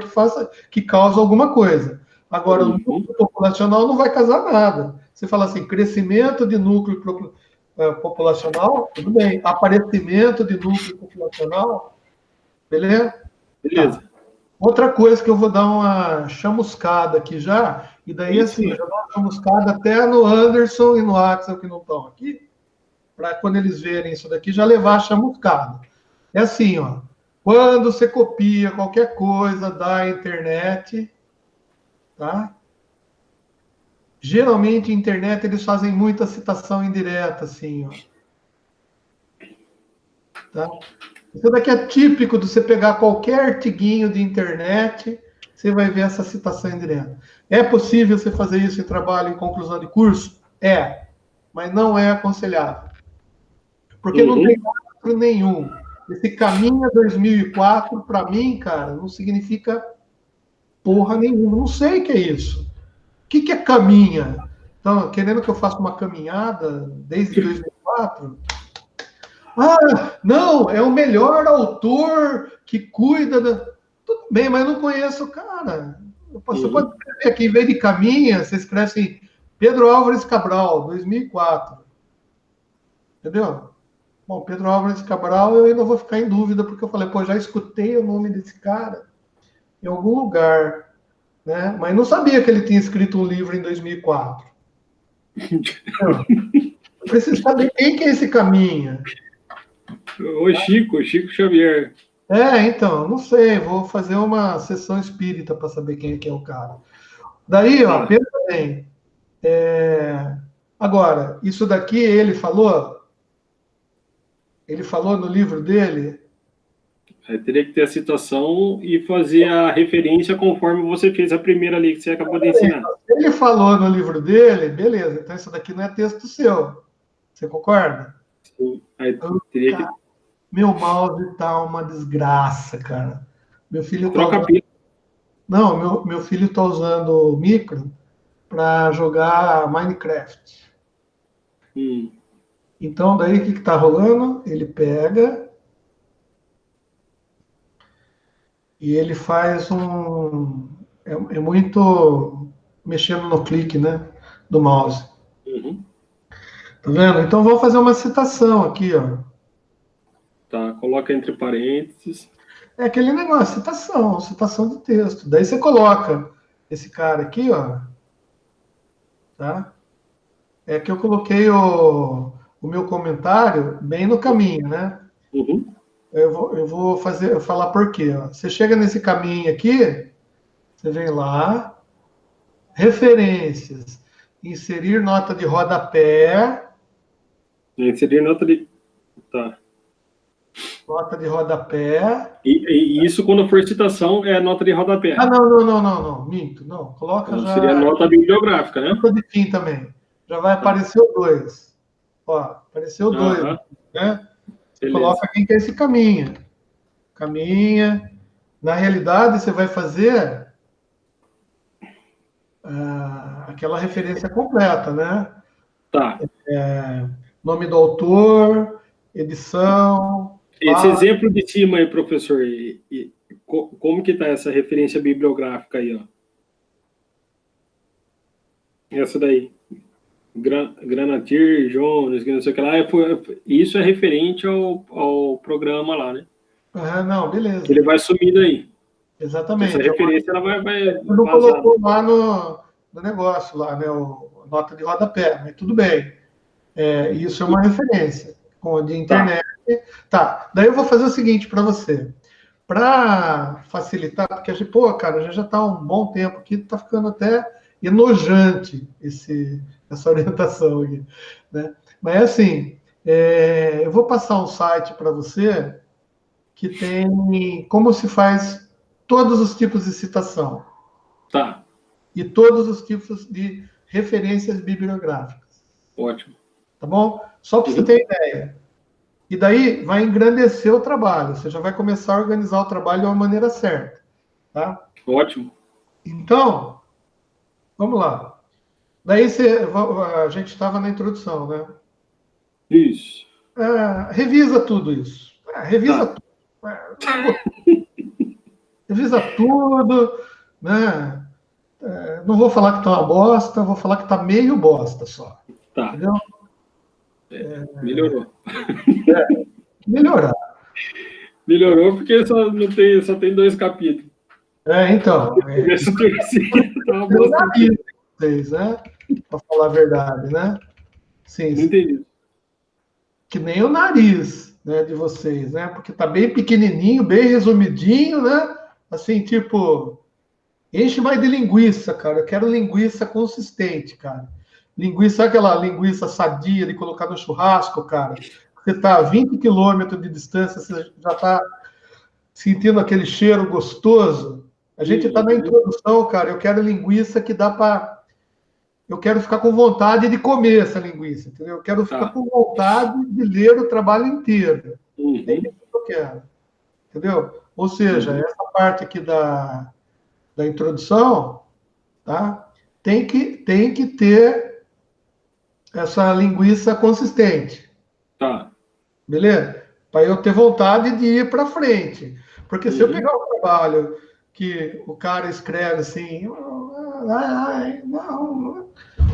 Speaker 2: que causa alguma coisa. Agora, o núcleo populacional não vai causar nada. Você fala assim, crescimento de núcleo populacional, tudo bem. Aparecimento de núcleo populacional, beleza?
Speaker 1: Beleza.
Speaker 2: Tá. Outra coisa que eu vou dar uma chamuscada aqui já, e daí assim, eu já dou uma chamuscada até no Anderson e no Axel que não estão aqui, para quando eles verem isso daqui já levar a chamuscada. É assim, ó. Quando você copia qualquer coisa da internet, tá? Geralmente, na internet, eles fazem muita citação indireta, assim, ó. Tá? Isso daqui é típico de você pegar qualquer artiguinho de internet, você vai ver essa citação indireta. É possível você fazer isso em trabalho em conclusão de curso? É, mas não é aconselhável. Porque não tem rastro nenhum. Esse caminho 2004, para mim, cara, não significa porra nenhuma. Não sei o que é isso. O que é caminha? Então, querendo que eu faça uma caminhada desde 2004? Ah, não, é o melhor autor que cuida da. Tudo bem, mas eu não conheço o cara. Você pode escrever aqui, em vez de caminha, você escreve assim, Pedro Álvares Cabral, 2004. Entendeu? Bom, Pedro Álvares Cabral, eu ainda vou ficar em dúvida, porque eu falei, pô, já escutei o nome desse cara em algum lugar, né? Mas não sabia que ele tinha escrito um livro em 2004. Eu preciso saber quem que é esse Caminha.
Speaker 1: O Chico Xavier.
Speaker 2: Então, não sei, vou fazer uma sessão espírita para saber quem é que é o cara. Daí, ó, pensa bem. Agora, isso daqui ele falou no livro dele.
Speaker 1: Teria que ter a citação e fazer a referência conforme você fez a primeira ali que você acabou de ensinar.
Speaker 2: Ele falou no livro dele, beleza, então isso daqui não é texto seu. Você concorda?
Speaker 1: Sim. Aí teria que.
Speaker 2: Meu mouse tá uma desgraça, cara. Meu filho tá
Speaker 1: Troca a
Speaker 2: usando...
Speaker 1: pilha.
Speaker 2: Não, meu filho tá usando o micro para jogar Minecraft.
Speaker 1: Hum,
Speaker 2: Então, daí o que está rolando? Ele pega e ele faz um. É muito mexendo no clique, né? Do mouse.
Speaker 1: uhum.
Speaker 2: Tá vendo? Então, vou fazer uma citação aqui, ó.
Speaker 1: Tá, coloca entre parênteses.
Speaker 2: É aquele negócio, citação, citação de texto. Daí você coloca esse cara aqui, ó, tá? É que eu coloquei o meu comentário bem no caminho, né?
Speaker 1: Uhum.
Speaker 2: Eu vou fazer, eu falar por quê, ó. Você chega nesse caminho aqui, você vem lá, referências, inserir nota de rodapé,
Speaker 1: Inserir nota de. Tá.
Speaker 2: nota de rodapé.
Speaker 1: E isso, quando for citação, é nota de
Speaker 2: Ah,
Speaker 1: rodapé.
Speaker 2: não, não, não, não, não, minto, não. Coloca
Speaker 1: Então, seria
Speaker 2: já
Speaker 1: nota bibliográfica, né?
Speaker 2: nota de fim também. Já vai
Speaker 1: Tá.
Speaker 2: aparecer o 2. Ó, apareceu o 2,
Speaker 1: Aham,
Speaker 2: né? Você
Speaker 1: beleza.
Speaker 2: coloca quem que é esse caminha. Caminha. Na realidade, você vai fazer aquela referência completa, né?
Speaker 1: Tá.
Speaker 2: Nome do autor, edição,
Speaker 1: Esse
Speaker 2: página.
Speaker 1: exemplo de cima aí, professor, como que tá essa referência bibliográfica aí, ó? Essa daí. Granatier, Jones, que não sei o que lá. Isso é referente ao programa lá, né?
Speaker 2: Ah, não,
Speaker 1: Ele
Speaker 2: beleza.
Speaker 1: vai sumir daí. Essa
Speaker 2: Exatamente.
Speaker 1: referência ela vai
Speaker 2: Não
Speaker 1: vazar.
Speaker 2: colocou lá no negócio, lá, né? A nota de rodapé, mas tudo bem. Isso é uma referência de
Speaker 1: Tá.
Speaker 2: internet. Tá, daí eu vou fazer o seguinte para você. Para facilitar, porque a gente, pô, cara, já está há um bom tempo aqui, está ficando até enojante essa orientação aqui, né? Mas é assim, eu vou passar um site para você que tem como se faz todos os tipos de citação
Speaker 1: Tá.
Speaker 2: e todos os tipos de referências bibliográficas,
Speaker 1: Ótimo.
Speaker 2: tá bom? Só para você
Speaker 1: Uhum.
Speaker 2: ter ideia. E daí vai engrandecer o trabalho, você já vai começar a organizar o trabalho de uma maneira certa, tá?
Speaker 1: Ótimo.
Speaker 2: Então, vamos lá. Daí a gente estava na introdução, né?
Speaker 1: Isso.
Speaker 2: Revisa tudo isso. Revisa
Speaker 1: Tá.
Speaker 2: tudo. Revisa tudo, né? Não vou falar que tá uma bosta, vou falar que tá meio bosta só.
Speaker 1: Tá.
Speaker 2: Entendeu?
Speaker 1: Melhorou.
Speaker 2: Melhorar.
Speaker 1: Melhorou porque só tem 2 capítulos.
Speaker 2: Então,
Speaker 1: Se tivesse o terceiro, tá uma
Speaker 2: eu
Speaker 1: bosta.
Speaker 2: nariz vocês, né? Para falar a verdade, né? Sim,
Speaker 1: Não entendi.
Speaker 2: que nem o nariz, né, de vocês, né? Porque tá bem pequenininho, bem resumidinho, né? Assim, tipo, enche mais de linguiça, cara. Eu quero linguiça consistente, cara. Linguiça, sabe aquela linguiça sadia de colocar no churrasco, cara? Você tá a 20 quilômetros de distância, você já tá sentindo aquele cheiro gostoso. A gente tá na
Speaker 1: Uhum.
Speaker 2: introdução, cara. Eu quero linguiça que dá para eu quero ficar com vontade de comer essa linguiça, entendeu? Eu quero ficar
Speaker 1: Tá.
Speaker 2: com vontade de ler o trabalho inteiro. É isso
Speaker 1: Uhum.
Speaker 2: que eu quero, entendeu? Ou seja,
Speaker 1: Uhum.
Speaker 2: essa parte aqui da introdução, tá? Tem que ter essa linguiça consistente,
Speaker 1: Tá.
Speaker 2: beleza? Para eu ter vontade de ir para frente. Porque se eu
Speaker 1: Uhum.
Speaker 2: pegar um trabalho que o cara escreve assim, ai, não,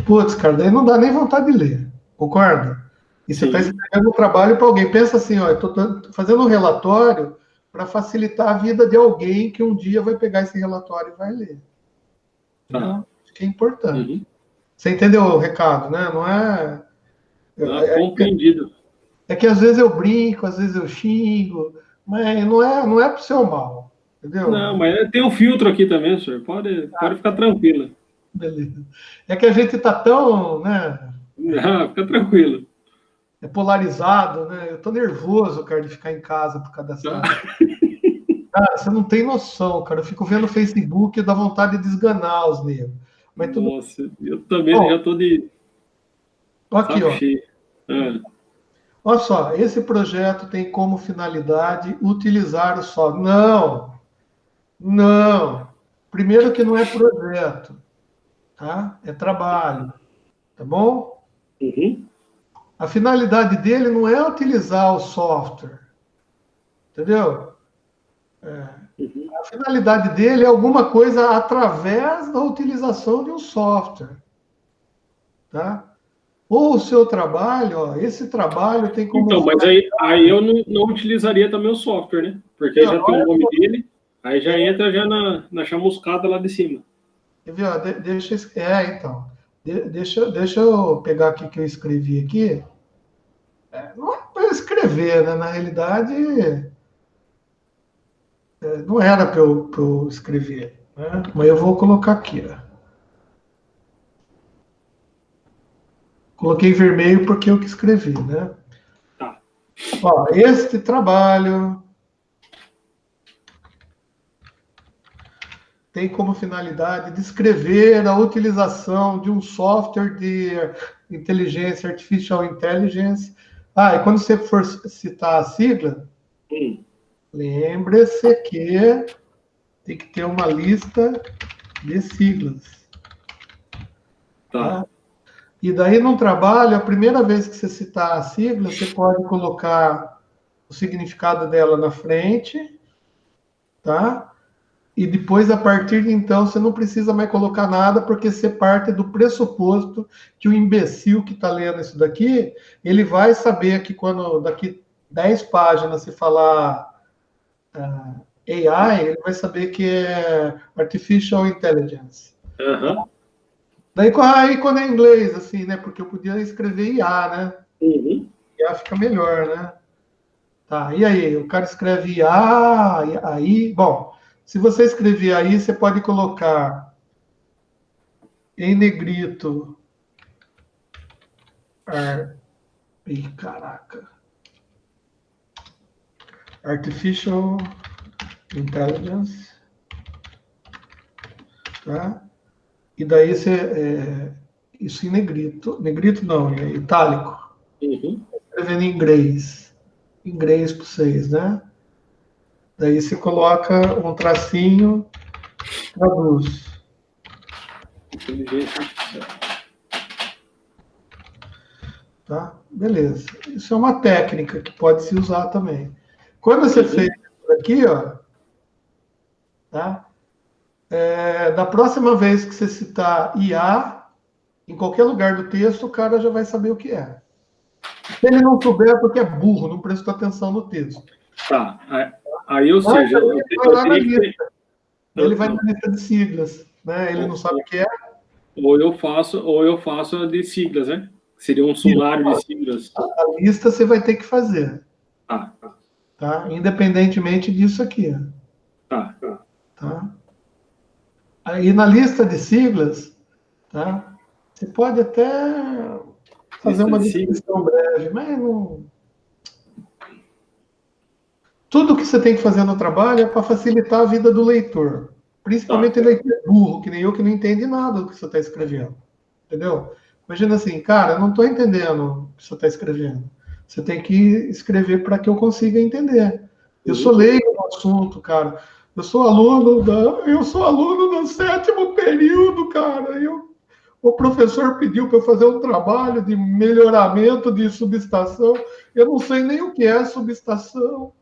Speaker 2: putz, cara, daí não dá nem vontade de ler, concorda? E você está
Speaker 1: Sim.
Speaker 2: escrevendo um trabalho para alguém. Pensa assim, ó, eu estou fazendo um relatório para facilitar a vida de alguém que um dia vai pegar esse relatório e vai ler.
Speaker 1: Tá.
Speaker 2: Entendeu? Acho que é importante.
Speaker 1: Uhum.
Speaker 2: Você entendeu o recado, né? Não é.
Speaker 1: Ah, compreendido.
Speaker 2: É que às vezes eu brinco, às vezes eu xingo, mas não é pro seu mal,
Speaker 1: Não,
Speaker 2: entendeu?
Speaker 1: mas tem um filtro aqui também, senhor. Pode ficar tranquilo.
Speaker 2: Beleza. É que a gente tá tão, né,
Speaker 1: Não, fica tranquilo.
Speaker 2: polarizado, né? Eu tô nervoso, cara, de ficar em casa por causa
Speaker 1: Tá?
Speaker 2: dessa. Cara, você não tem noção, cara. Eu fico vendo o Facebook e dá vontade de esganar os negros. Mas tudo
Speaker 1: Nossa, eu também
Speaker 2: bom.
Speaker 1: já tô de
Speaker 2: Aqui,
Speaker 1: saco
Speaker 2: ó.
Speaker 1: cheio. Ah,
Speaker 2: Olha só, esse projeto tem como finalidade utilizar o software. Não, não. Primeiro que não é projeto, tá? É trabalho, tá bom?
Speaker 1: Uhum.
Speaker 2: A finalidade dele não é utilizar o software, entendeu?
Speaker 1: Uhum.
Speaker 2: A finalidade dele é alguma coisa através da utilização de um software, tá? Ou o seu trabalho, ó, esse trabalho tem como
Speaker 1: Então, mas aí eu não utilizaria também o software, né? Porque já tem o nome dele, aí já entra já na chamuscada lá de cima.
Speaker 2: quer ver, ó, então. Deixa eu pegar aqui que eu escrevi aqui. Não é para eu escrever, né? Na realidade, não era pra eu escrever, né? Mas eu vou colocar aqui, ó. Coloquei vermelho porque eu que escrevi, né?
Speaker 1: Tá.
Speaker 2: Ó, este trabalho tem como finalidade descrever a utilização de um software de inteligência, artificial intelligence. Ah, e quando você for citar a sigla,
Speaker 1: Hum.
Speaker 2: lembre-se que tem que ter uma lista de siglas,
Speaker 1: Tá.
Speaker 2: tá? E daí no trabalho, a primeira vez que você citar a sigla, você pode colocar o significado dela na frente, tá? E depois, a partir de então, você não precisa mais colocar nada, porque você parte do pressuposto que o imbecil que está lendo isso daqui, ele vai saber que quando daqui 10 páginas se falar AI, ele vai saber que é Artificial Intelligence.
Speaker 1: Aham.
Speaker 2: Daí, aí quando é inglês, assim, né? Porque eu podia escrever IA, né?
Speaker 1: Uhum.
Speaker 2: IA fica melhor, né? Tá, e aí? O cara escreve IA, aí... Bom, se você escrever aí, você pode colocar em negrito. Ih, caraca. Artificial Intelligence, tá? E daí você... isso em negrito. Negrito não, é itálico.
Speaker 1: Uhum.
Speaker 2: Escrevendo em inglês. Inglês para vocês, né? Daí você coloca um tracinho, traduz,
Speaker 1: Inteligência artificial.
Speaker 2: tá? Beleza. Isso é uma técnica que pode se usar também. Quando você fez
Speaker 1: Uhum.
Speaker 2: isso aqui, ó, tá? Da próxima vez que você citar IA, em qualquer lugar do texto, o cara já vai saber o que é. Se ele não souber, é porque é burro, não prestou atenção no texto.
Speaker 1: Tá. Aí, ou
Speaker 2: Mas
Speaker 1: seja,
Speaker 2: ele vai
Speaker 1: eu
Speaker 2: lá na
Speaker 1: teria que ter.
Speaker 2: lista. Ele vai na lista de siglas, né? Ele não
Speaker 1: Ou,
Speaker 2: sabe o
Speaker 1: ou-
Speaker 2: que é.
Speaker 1: ou eu faço a de siglas, né? Seria um
Speaker 2: Isso.
Speaker 1: sumário de siglas.
Speaker 2: A lista você vai ter que fazer,
Speaker 1: Tá,
Speaker 2: tá? Independentemente disso aqui,
Speaker 1: tá.
Speaker 2: tá? Aí na lista de siglas, tá? Você pode até fazer
Speaker 1: Lista
Speaker 2: uma
Speaker 1: de siglas.
Speaker 2: descrição breve, mas não. Tudo que você tem que fazer no trabalho é para facilitar a vida do leitor.
Speaker 1: Tá.
Speaker 2: Principalmente o leitor burro, que nem eu, que não entende nada do que você está escrevendo. Entendeu? Imagina assim, cara, eu não estou entendendo o que você está escrevendo. Você tem que escrever para que eu consiga entender. Eu sou
Speaker 1: Uhum.
Speaker 2: leigo no assunto, cara. Eu sou aluno do sétimo período, cara. O professor pediu para eu fazer um trabalho de melhoramento de subestação. Eu não sei nem o que é subestação.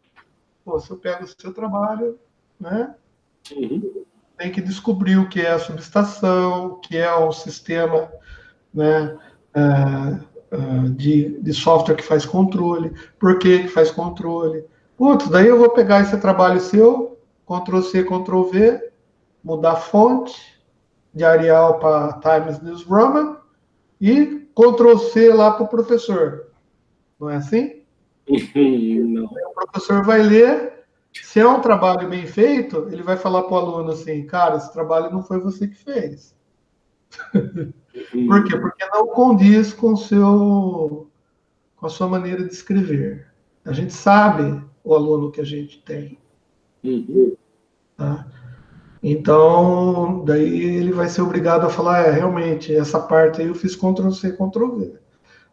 Speaker 2: Pô, se eu pego o seu trabalho, né?
Speaker 1: Uhum.
Speaker 2: Tem que descobrir o que é a subestação, o que é o sistema, né? De software que faz controle, por que faz controle. Putz, daí eu vou pegar esse trabalho seu, Ctrl+C, Ctrl+V, mudar a fonte de Arial para Times News Roman e Ctrl+C lá para o professor. Não é assim?
Speaker 1: Não.
Speaker 2: O professor vai ler, se é um trabalho bem feito, ele vai falar para o aluno assim, cara, esse trabalho não foi você que fez. Por quê?
Speaker 1: Uhum.
Speaker 2: Porque não condiz com a sua maneira de escrever. A gente sabe o aluno que a gente tem,
Speaker 1: Uhum.
Speaker 2: tá? Então, daí ele vai ser obrigado a falar, realmente, essa parte aí eu fiz Ctrl+C, Ctrl+V.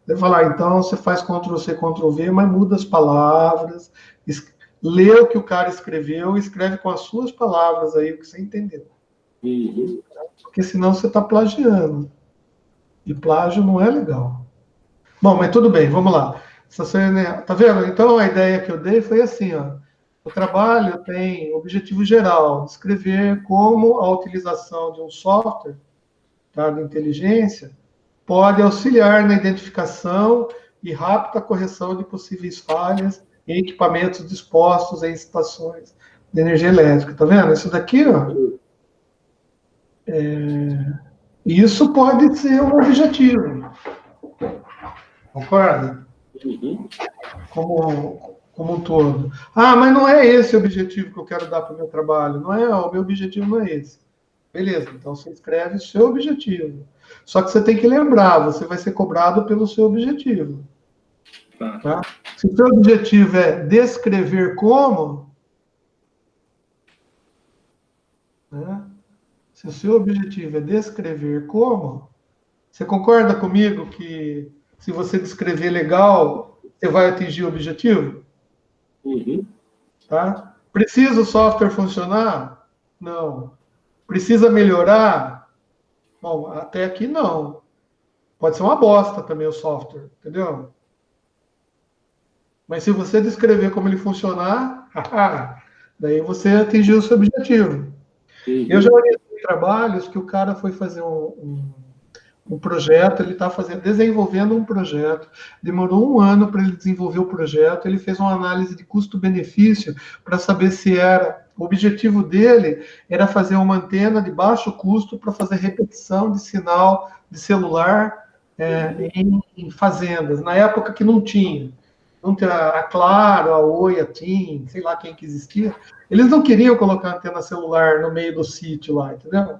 Speaker 2: Ele vai falar, então você faz Ctrl+C, Ctrl+V, mas muda as palavras, lê o que o cara escreveu e escreve com as suas palavras aí, o que você entendeu.
Speaker 1: Uhum.
Speaker 2: Porque senão você está plagiando. E plágio não é legal. Bom, mas tudo bem, vamos lá. Tá vendo? Então a ideia que eu dei foi assim, ó. O trabalho tem objetivo geral, descrever como a utilização de um software, tá, de inteligência pode auxiliar na identificação e rápida correção de possíveis falhas em equipamentos dispostos em estações de energia elétrica. Tá vendo? Isso daqui, ó, isso pode ser um objetivo. Concorda?
Speaker 1: Uhum.
Speaker 2: Como um todo. Ah, mas não é esse o objetivo que eu quero dar para o meu trabalho. Não é, o meu objetivo não é esse. Beleza, então você escreve o seu objetivo. Só que você tem que lembrar, você vai ser cobrado pelo seu objetivo. Tá? Se o seu objetivo é descrever como, né? Se o seu objetivo é descrever como, você concorda comigo que se você descrever legal, você vai atingir o objetivo?
Speaker 1: Uhum.
Speaker 2: Tá? Precisa o software funcionar? Não. Precisa melhorar? Bom, até aqui não. Pode ser uma bosta também o software, entendeu? Mas se você descrever como ele funcionar, daí você atingiu o seu objetivo.
Speaker 1: Uhum.
Speaker 2: Eu já orientei trabalhos que o cara foi fazer um projeto, ele está desenvolvendo um projeto, demorou um ano para ele desenvolver o projeto, ele fez uma análise de custo-benefício para saber se o objetivo dele era fazer uma antena de baixo custo para fazer repetição de sinal de celular em fazendas, na época que não tinha. Não tinha a Claro, a Oi, a TIM, sei lá quem que existia. Eles não queriam colocar antena celular no meio do sítio lá, entendeu?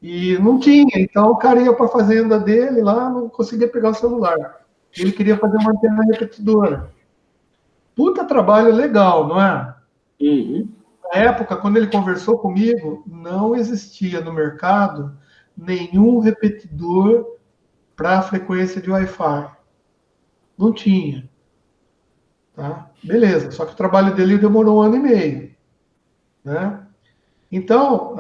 Speaker 2: E não tinha, então o cara ia para a fazenda dele lá, não conseguia pegar o celular. Ele queria fazer uma antena repetidora. Puta trabalho legal, não é?
Speaker 1: Uhum.
Speaker 2: Na época, quando ele conversou comigo, não existia no mercado nenhum repetidor para a frequência de Wi-Fi. Não tinha. Tá? Beleza, só que o trabalho dele demorou 1 ano e meio. Né? Então,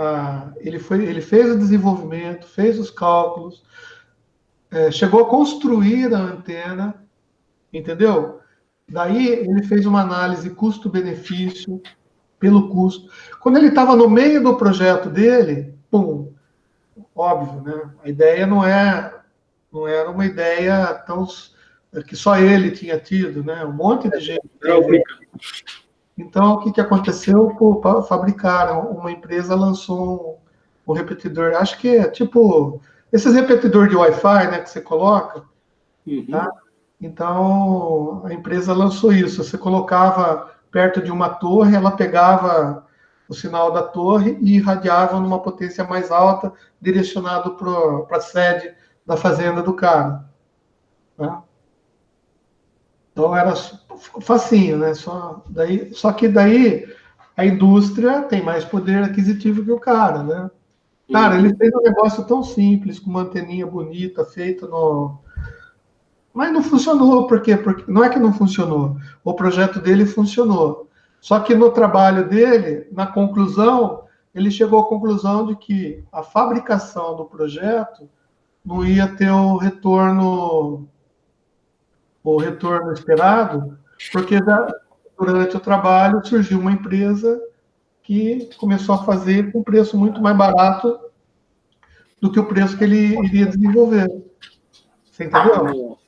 Speaker 2: ele fez o desenvolvimento, fez os cálculos, chegou a construir a antena, entendeu? Daí ele fez uma análise custo-benefício pelo custo. Quando ele estava no meio do projeto dele, pum, óbvio, né? A ideia não era uma ideia tão que só ele tinha tido, né? Um monte de gente teve. Então, o que aconteceu? Pô, fabricaram, uma empresa lançou um repetidor, acho que é tipo esses repetidores de Wi-Fi, né, que você coloca, tá? Então, a empresa lançou isso. Você colocava perto de uma torre, ela pegava o sinal da torre e irradiava numa potência mais alta, direcionado para a sede da fazenda do cara. Tá? Então, era facinho, né? Só que daí a indústria tem mais poder aquisitivo que o cara, né? Cara, ele fez um negócio tão simples, com uma anteninha bonita, feita no... Mas não funcionou, por quê? Porque não é que não funcionou. O projeto dele funcionou. Só que no trabalho dele, na conclusão, ele chegou à conclusão de que a fabricação do projeto não ia ter o retorno esperado, porque durante o trabalho surgiu uma empresa que começou a fazer com preço muito mais barato do que o preço que ele iria desenvolver. Você entendeu?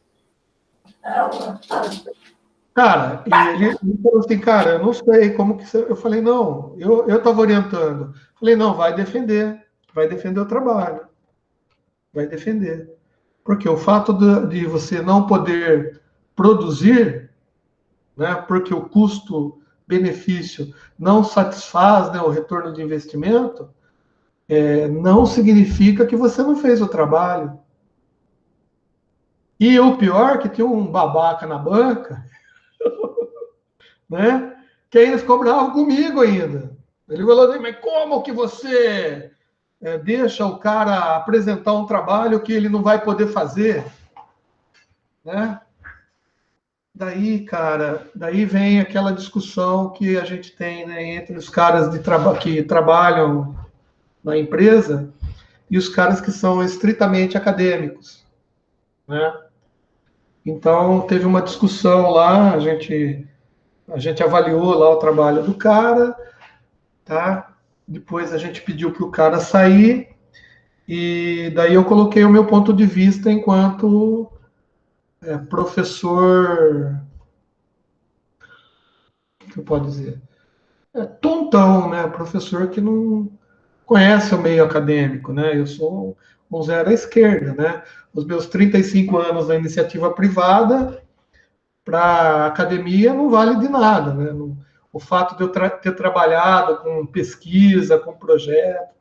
Speaker 2: Cara, e ele falou assim, cara, eu não sei como que você... Eu falei, não, eu estava orientando. Falei, não, vai defender o trabalho, vai defender. Porque o fato de você não poder produzir, né, porque o custo-benefício não satisfaz, né, o retorno de investimento, não significa que você não fez o trabalho. E o pior é que tinha um babaca na banca, né? Que ainda ficou bravo comigo ainda. Ele falou assim, mas como que você deixa o cara apresentar um trabalho que ele não vai poder fazer? né? Daí, cara, daí vem aquela discussão que a gente tem, né, entre os caras que trabalham na empresa e os caras que são estritamente acadêmicos, né? Então, teve uma discussão lá, a gente avaliou lá o trabalho do cara, tá? Depois a gente pediu para o cara sair, e daí eu coloquei o meu ponto de vista enquanto professor, o que eu posso dizer? Tontão, né? Professor que não conhece o meio acadêmico, né? Eu sou um zero à esquerda, né? Os meus 35 anos na iniciativa privada para a academia não vale de nada, né? O fato de eu ter trabalhado com pesquisa, com projeto,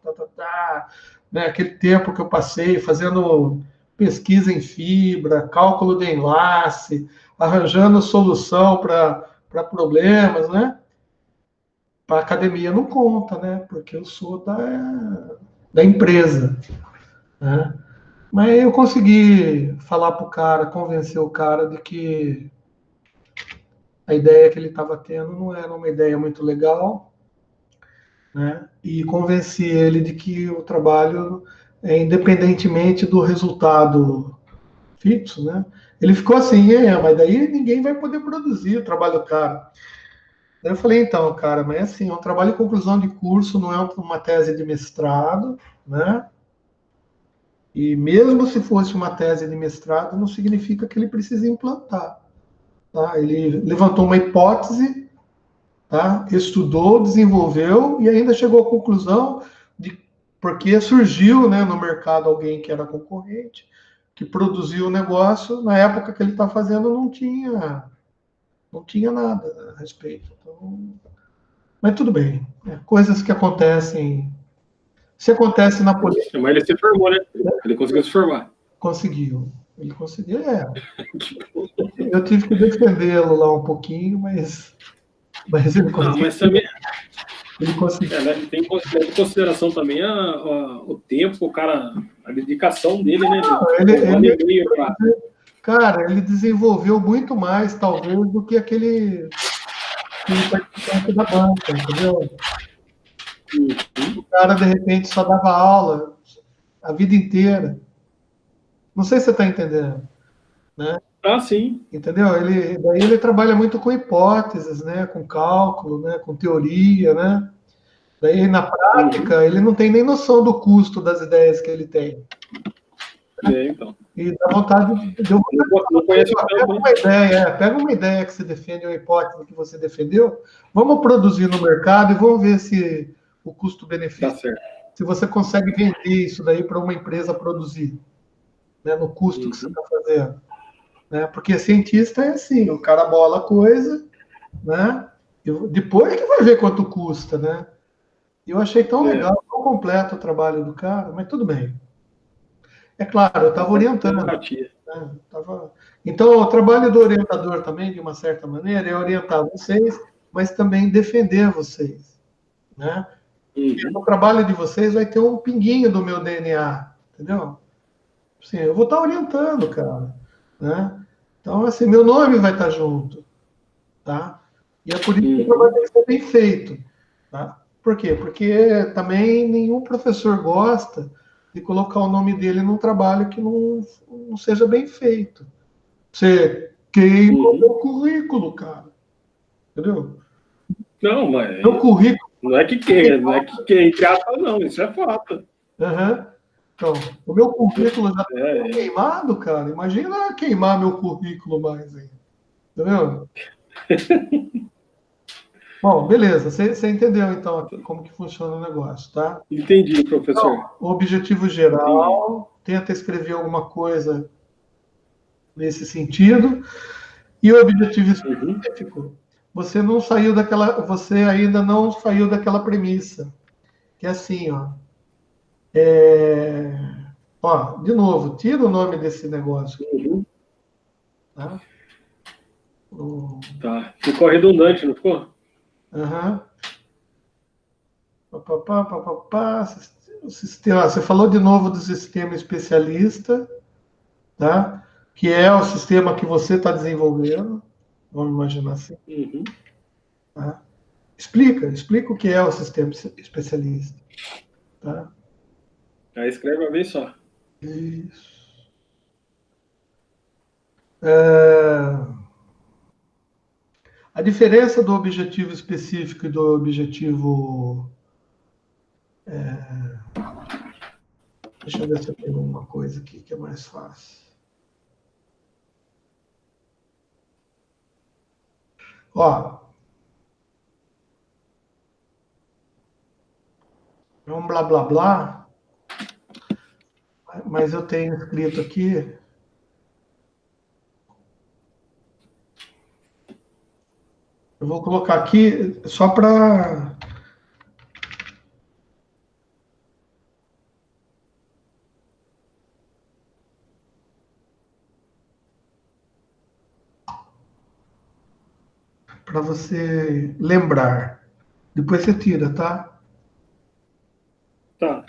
Speaker 2: né? Aquele tempo que eu passei fazendo pesquisa em fibra, cálculo de enlace, arranjando solução para problemas, né? Para a academia não conta, né? Porque eu sou da empresa, né? Mas eu consegui falar para o cara, convencer o cara de que a ideia que ele estava tendo não era uma ideia muito legal, né? E convenci ele de que o trabalho, independentemente do resultado fixo, né? Ele ficou assim, mas daí ninguém vai poder produzir o trabalho do cara. Daí eu falei, então, cara, mas assim, um trabalho de conclusão de curso não é uma tese de mestrado, né? E mesmo se fosse uma tese de mestrado, não significa que ele precise implantar. Tá? Ele levantou uma hipótese, tá? Estudou, desenvolveu e ainda chegou à conclusão de porque surgiu, né, no mercado alguém que era concorrente, que produziu o negócio, na época que ele está fazendo não tinha nada a respeito. Então, mas tudo bem, coisas que acontecem. Se acontece na política,
Speaker 1: Mas ele se formou, né? Ele conseguiu se formar.
Speaker 2: conseguiu. Ele conseguiu, Eu tive que defendê-lo lá um pouquinho, mas ele
Speaker 1: Ah,
Speaker 2: conseguiu.
Speaker 1: mas também
Speaker 2: Ele conseguiu.
Speaker 1: né, tem que levar em consideração também o tempo, o cara, a dedicação dele, né?
Speaker 2: Ele,
Speaker 1: Um ano
Speaker 2: ele,
Speaker 1: e meio para.
Speaker 2: cara, ele desenvolveu muito mais, talvez, do que aquele participante da banca, entendeu? O cara, de repente, só dava aula a vida inteira. Não sei se você está entendendo, né?
Speaker 1: Ah, sim.
Speaker 2: Entendeu? Daí ele trabalha muito com hipóteses, né? Com cálculo, né? Com teoria, né? Daí, na
Speaker 1: Uhum.
Speaker 2: prática, ele não tem nem noção do custo das ideias que ele tem.
Speaker 1: Então.
Speaker 2: E dá vontade, deu vontade
Speaker 1: Não conhece o
Speaker 2: pega
Speaker 1: campo, né?
Speaker 2: uma ideia que você defende, uma hipótese que você defendeu, vamos produzir no mercado e vamos ver se o
Speaker 1: Tá
Speaker 2: custo-benefício,
Speaker 1: certo.
Speaker 2: se você consegue vender isso daí para uma empresa produzir, né, no custo que você
Speaker 1: Uhum.
Speaker 2: está fazendo. Né? Porque cientista é assim, o cara bola a coisa, né? E depois que vai ver quanto custa, né? Eu achei tão legal, tão completo o trabalho do cara, mas tudo bem. É claro, eu estava orientando.
Speaker 1: Empatia.
Speaker 2: Né? Então, o trabalho do orientador também, de uma certa maneira, é orientar vocês, mas também defender vocês. Né?
Speaker 1: Uhum.
Speaker 2: O trabalho de vocês vai ter um pinguinho do meu DNA, entendeu? Assim, eu vou estar orientando, cara. Né? Então, assim, meu nome vai estar junto. Tá? E é por isso que o trabalho
Speaker 1: Uhum.
Speaker 2: tem que ser bem feito. Tá? Por quê? Porque também nenhum professor gosta de colocar o nome dele num trabalho que não seja bem feito. Você queima o meu
Speaker 1: Uhum.
Speaker 2: currículo, cara. Entendeu?
Speaker 1: Não,
Speaker 2: Meu
Speaker 1: mas
Speaker 2: currículo.
Speaker 1: não é que quer, entre aspas, não, isso é fato.
Speaker 2: Uhum. Então, o meu currículo já está
Speaker 1: É.
Speaker 2: queimado, cara. Imagina queimar meu currículo mais ainda. Entendeu? Bom, beleza. Você entendeu, então, como que funciona o negócio, tá?
Speaker 1: Entendi,
Speaker 2: Então,
Speaker 1: professor.
Speaker 2: o objetivo
Speaker 1: Entendi.
Speaker 2: geral, tenta escrever alguma coisa nesse sentido. E o objetivo
Speaker 1: Uhum.
Speaker 2: específico, você ainda não saiu daquela premissa, que é assim, de novo, tira o nome desse negócio,
Speaker 1: Uhum.
Speaker 2: tá?
Speaker 1: Tá. Ficou redundante, não ficou?
Speaker 2: Aham. Papapá, papapá, o sistema, você falou de novo do sistema especialista, tá? que é o sistema que você está desenvolvendo, vamos imaginar assim. Tá? Explica o que é o sistema especialista. Tá?
Speaker 1: Aí escreve uma vez só.
Speaker 2: Isso. A diferença do objetivo específico e do objetivo. Deixa eu ver se eu tenho uma coisa aqui que é mais fácil. Ó, é um blá blá blá, mas eu tenho escrito aqui. Eu vou colocar aqui só para. Para você lembrar. Depois você tira, tá?
Speaker 1: Tá.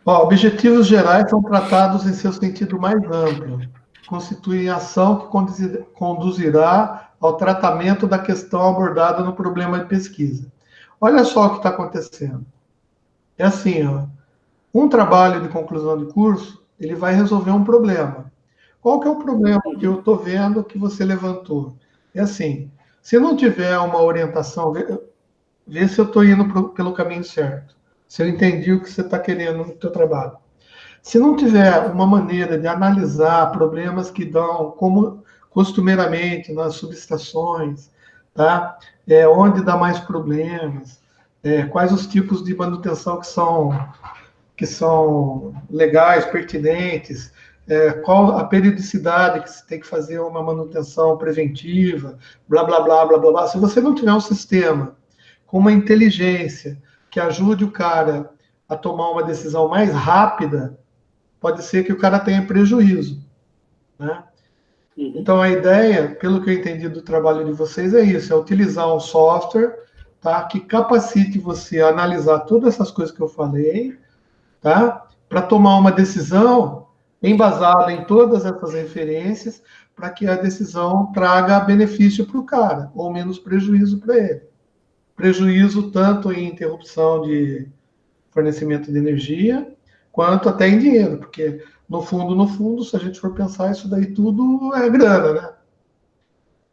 Speaker 2: Ó, objetivos gerais são tratados em seu sentido mais amplo. Constituem ação que conduzirá ao tratamento da questão abordada no problema de pesquisa. Olha só o que está acontecendo. É assim, ó, um trabalho de conclusão de curso, ele vai resolver um problema. Qual que é o problema que eu estou vendo que você levantou? É assim, se não tiver uma orientação, vê se eu estou indo pelo caminho certo. Se eu entendi o que você está querendo no seu trabalho. Se não tiver uma maneira de analisar problemas que dão, como costumeiramente nas subestações, tá? Onde dá mais problemas, quais os tipos de manutenção que são legais, pertinentes, qual a periodicidade que você tem que fazer uma manutenção preventiva, blá, blá, blá, blá, blá, blá. Se você não tiver um sistema com uma inteligência que ajude o cara a tomar uma decisão mais rápida, pode ser que o cara tenha prejuízo, né? Então, a ideia, pelo que eu entendi do trabalho de vocês, é isso, é utilizar um software, tá, que capacite você a analisar todas essas coisas que eu falei, tá, para tomar uma decisão embasada em todas essas referências, para que a decisão traga benefício para o cara, ou menos prejuízo para ele. Prejuízo tanto em interrupção de fornecimento de energia, quanto até em dinheiro, porque no fundo, se a gente for pensar, isso daí tudo é grana, né?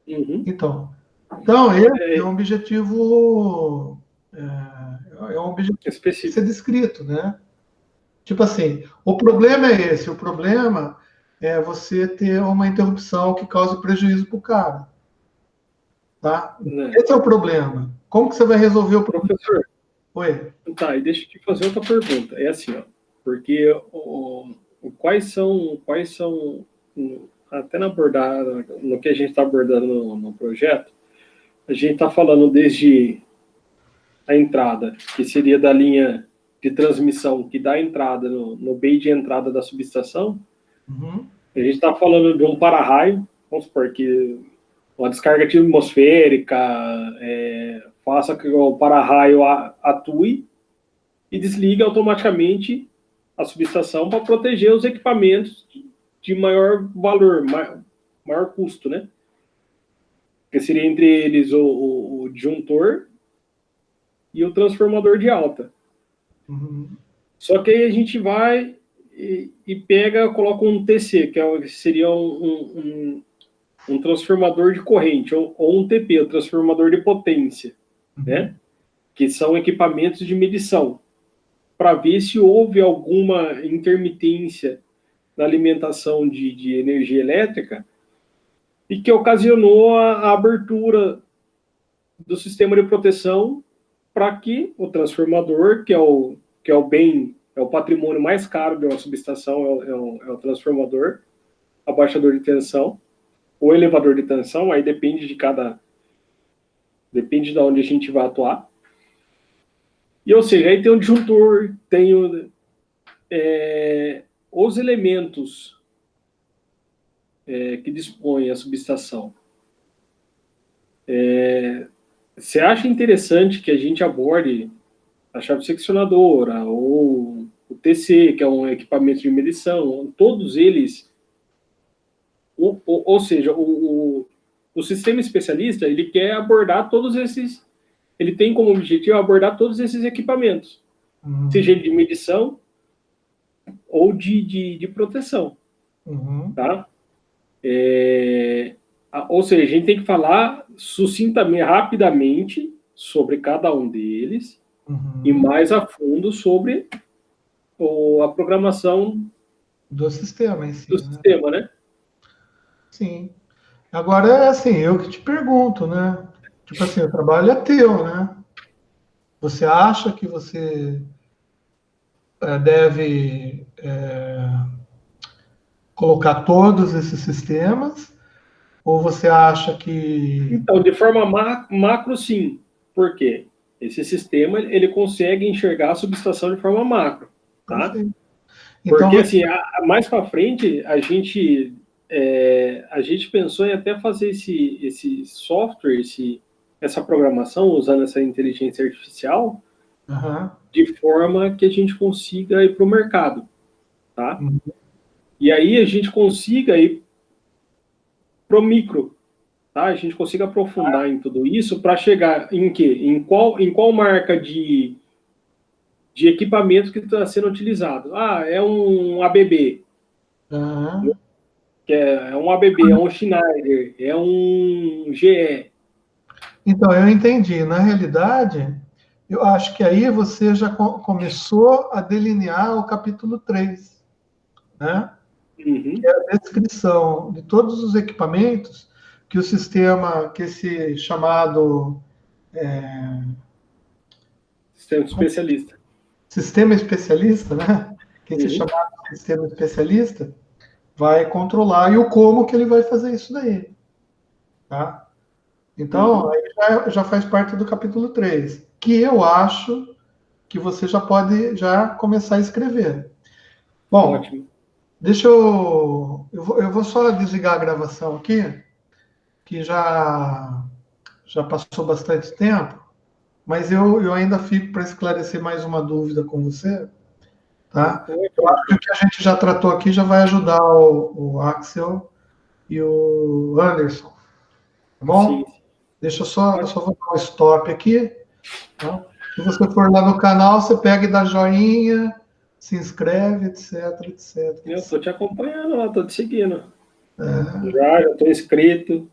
Speaker 2: Então esse é um objetivo, que tem que ser descrito, né? Tipo assim, o problema é esse, o problema é você ter uma interrupção que cause prejuízo para o cara, tá? Esse é o problema. Como que você vai resolver o problema?
Speaker 1: Professor,
Speaker 2: Oi.
Speaker 1: tá, e deixa eu te fazer outra pergunta. É assim, ó, porque quais são, até na abordada, no que a gente está abordando no projeto, a gente está falando desde a entrada, que seria da linha de transmissão que dá a entrada no bay de entrada da subestação. A gente está falando de um para-raio, vamos supor que uma descarga atmosférica faça que o para-raio atue e desliga automaticamente a subestação para proteger os equipamentos de maior valor, maior custo, né? Que seria entre eles o disjuntor e o transformador de alta. Só que aí a gente vai e pega, coloca um TC, que seria um transformador de corrente, ou um TP, o transformador de potência, né? Que são equipamentos de medição, para ver se houve alguma intermitência na alimentação de energia elétrica e que ocasionou a abertura do sistema de proteção para que o transformador, que é o bem, é o patrimônio mais caro de uma subestação, é o transformador, abaixador de tensão, ou elevador de tensão, aí depende de onde a gente vai atuar. E, ou seja, aí tem o disjuntor, tem os elementos que dispõem a subestação. Você acha interessante que a gente aborde a chave seccionadora ou o TC, que é um equipamento de medição, todos eles, ou seja, o sistema especialista, ele quer abordar todos esses, ele tem como objetivo abordar todos esses equipamentos, seja de medição ou de proteção, tá? Ou seja, a gente tem que falar sucintamente, rapidamente, sobre cada um deles, e mais a fundo sobre a programação
Speaker 2: do sistema em si,
Speaker 1: do sistema, né?
Speaker 2: Sim. Agora, é assim, eu que te pergunto, né? Tipo assim, o trabalho é teu, né? Você acha que você deve colocar todos esses sistemas? Ou você acha que...
Speaker 1: Então, de forma macro, sim. Por quê? Esse sistema, ele consegue enxergar a subestação de forma macro, tá?
Speaker 2: Perfeito. Então,
Speaker 1: Porque, assim, mais para frente, a gente pensou em até fazer esse software, essa programação, usando essa inteligência artificial, de forma que a gente consiga ir para o mercado, tá? E aí a gente consiga ir para o micro, tá? A gente consiga aprofundar em tudo isso para chegar em quê? Em qual marca de equipamento que está sendo utilizado? Ah, é um ABB. Que é um ABB, é um Schneider, é um GE.
Speaker 2: Então, eu entendi. Na realidade, eu acho que aí você já começou a delinear o capítulo 3, né? Que é a descrição de todos os equipamentos que o sistema, que esse chamado...
Speaker 1: Sistema especialista.
Speaker 2: Sistema especialista, né? Que esse chamado sistema especialista vai controlar e o como que ele vai fazer isso daí, tá? Então, aí já faz parte do capítulo 3, que eu acho que você já pode começar a escrever. Bom,
Speaker 1: ótimo.
Speaker 2: Deixa eu vou só desligar a gravação aqui, que já passou bastante tempo, mas eu ainda fico para esclarecer mais uma dúvida com você, tá? Eu acho que o que a gente já tratou aqui já vai ajudar o Axel e o Anderson, tá bom?
Speaker 1: Sim.
Speaker 2: Deixa eu só vou dar um stop aqui, tá? Se você for lá no canal, você pega e dá joinha, se inscreve, etc, etc.
Speaker 1: Eu estou te acompanhando lá, estou te seguindo. Já estou inscrito.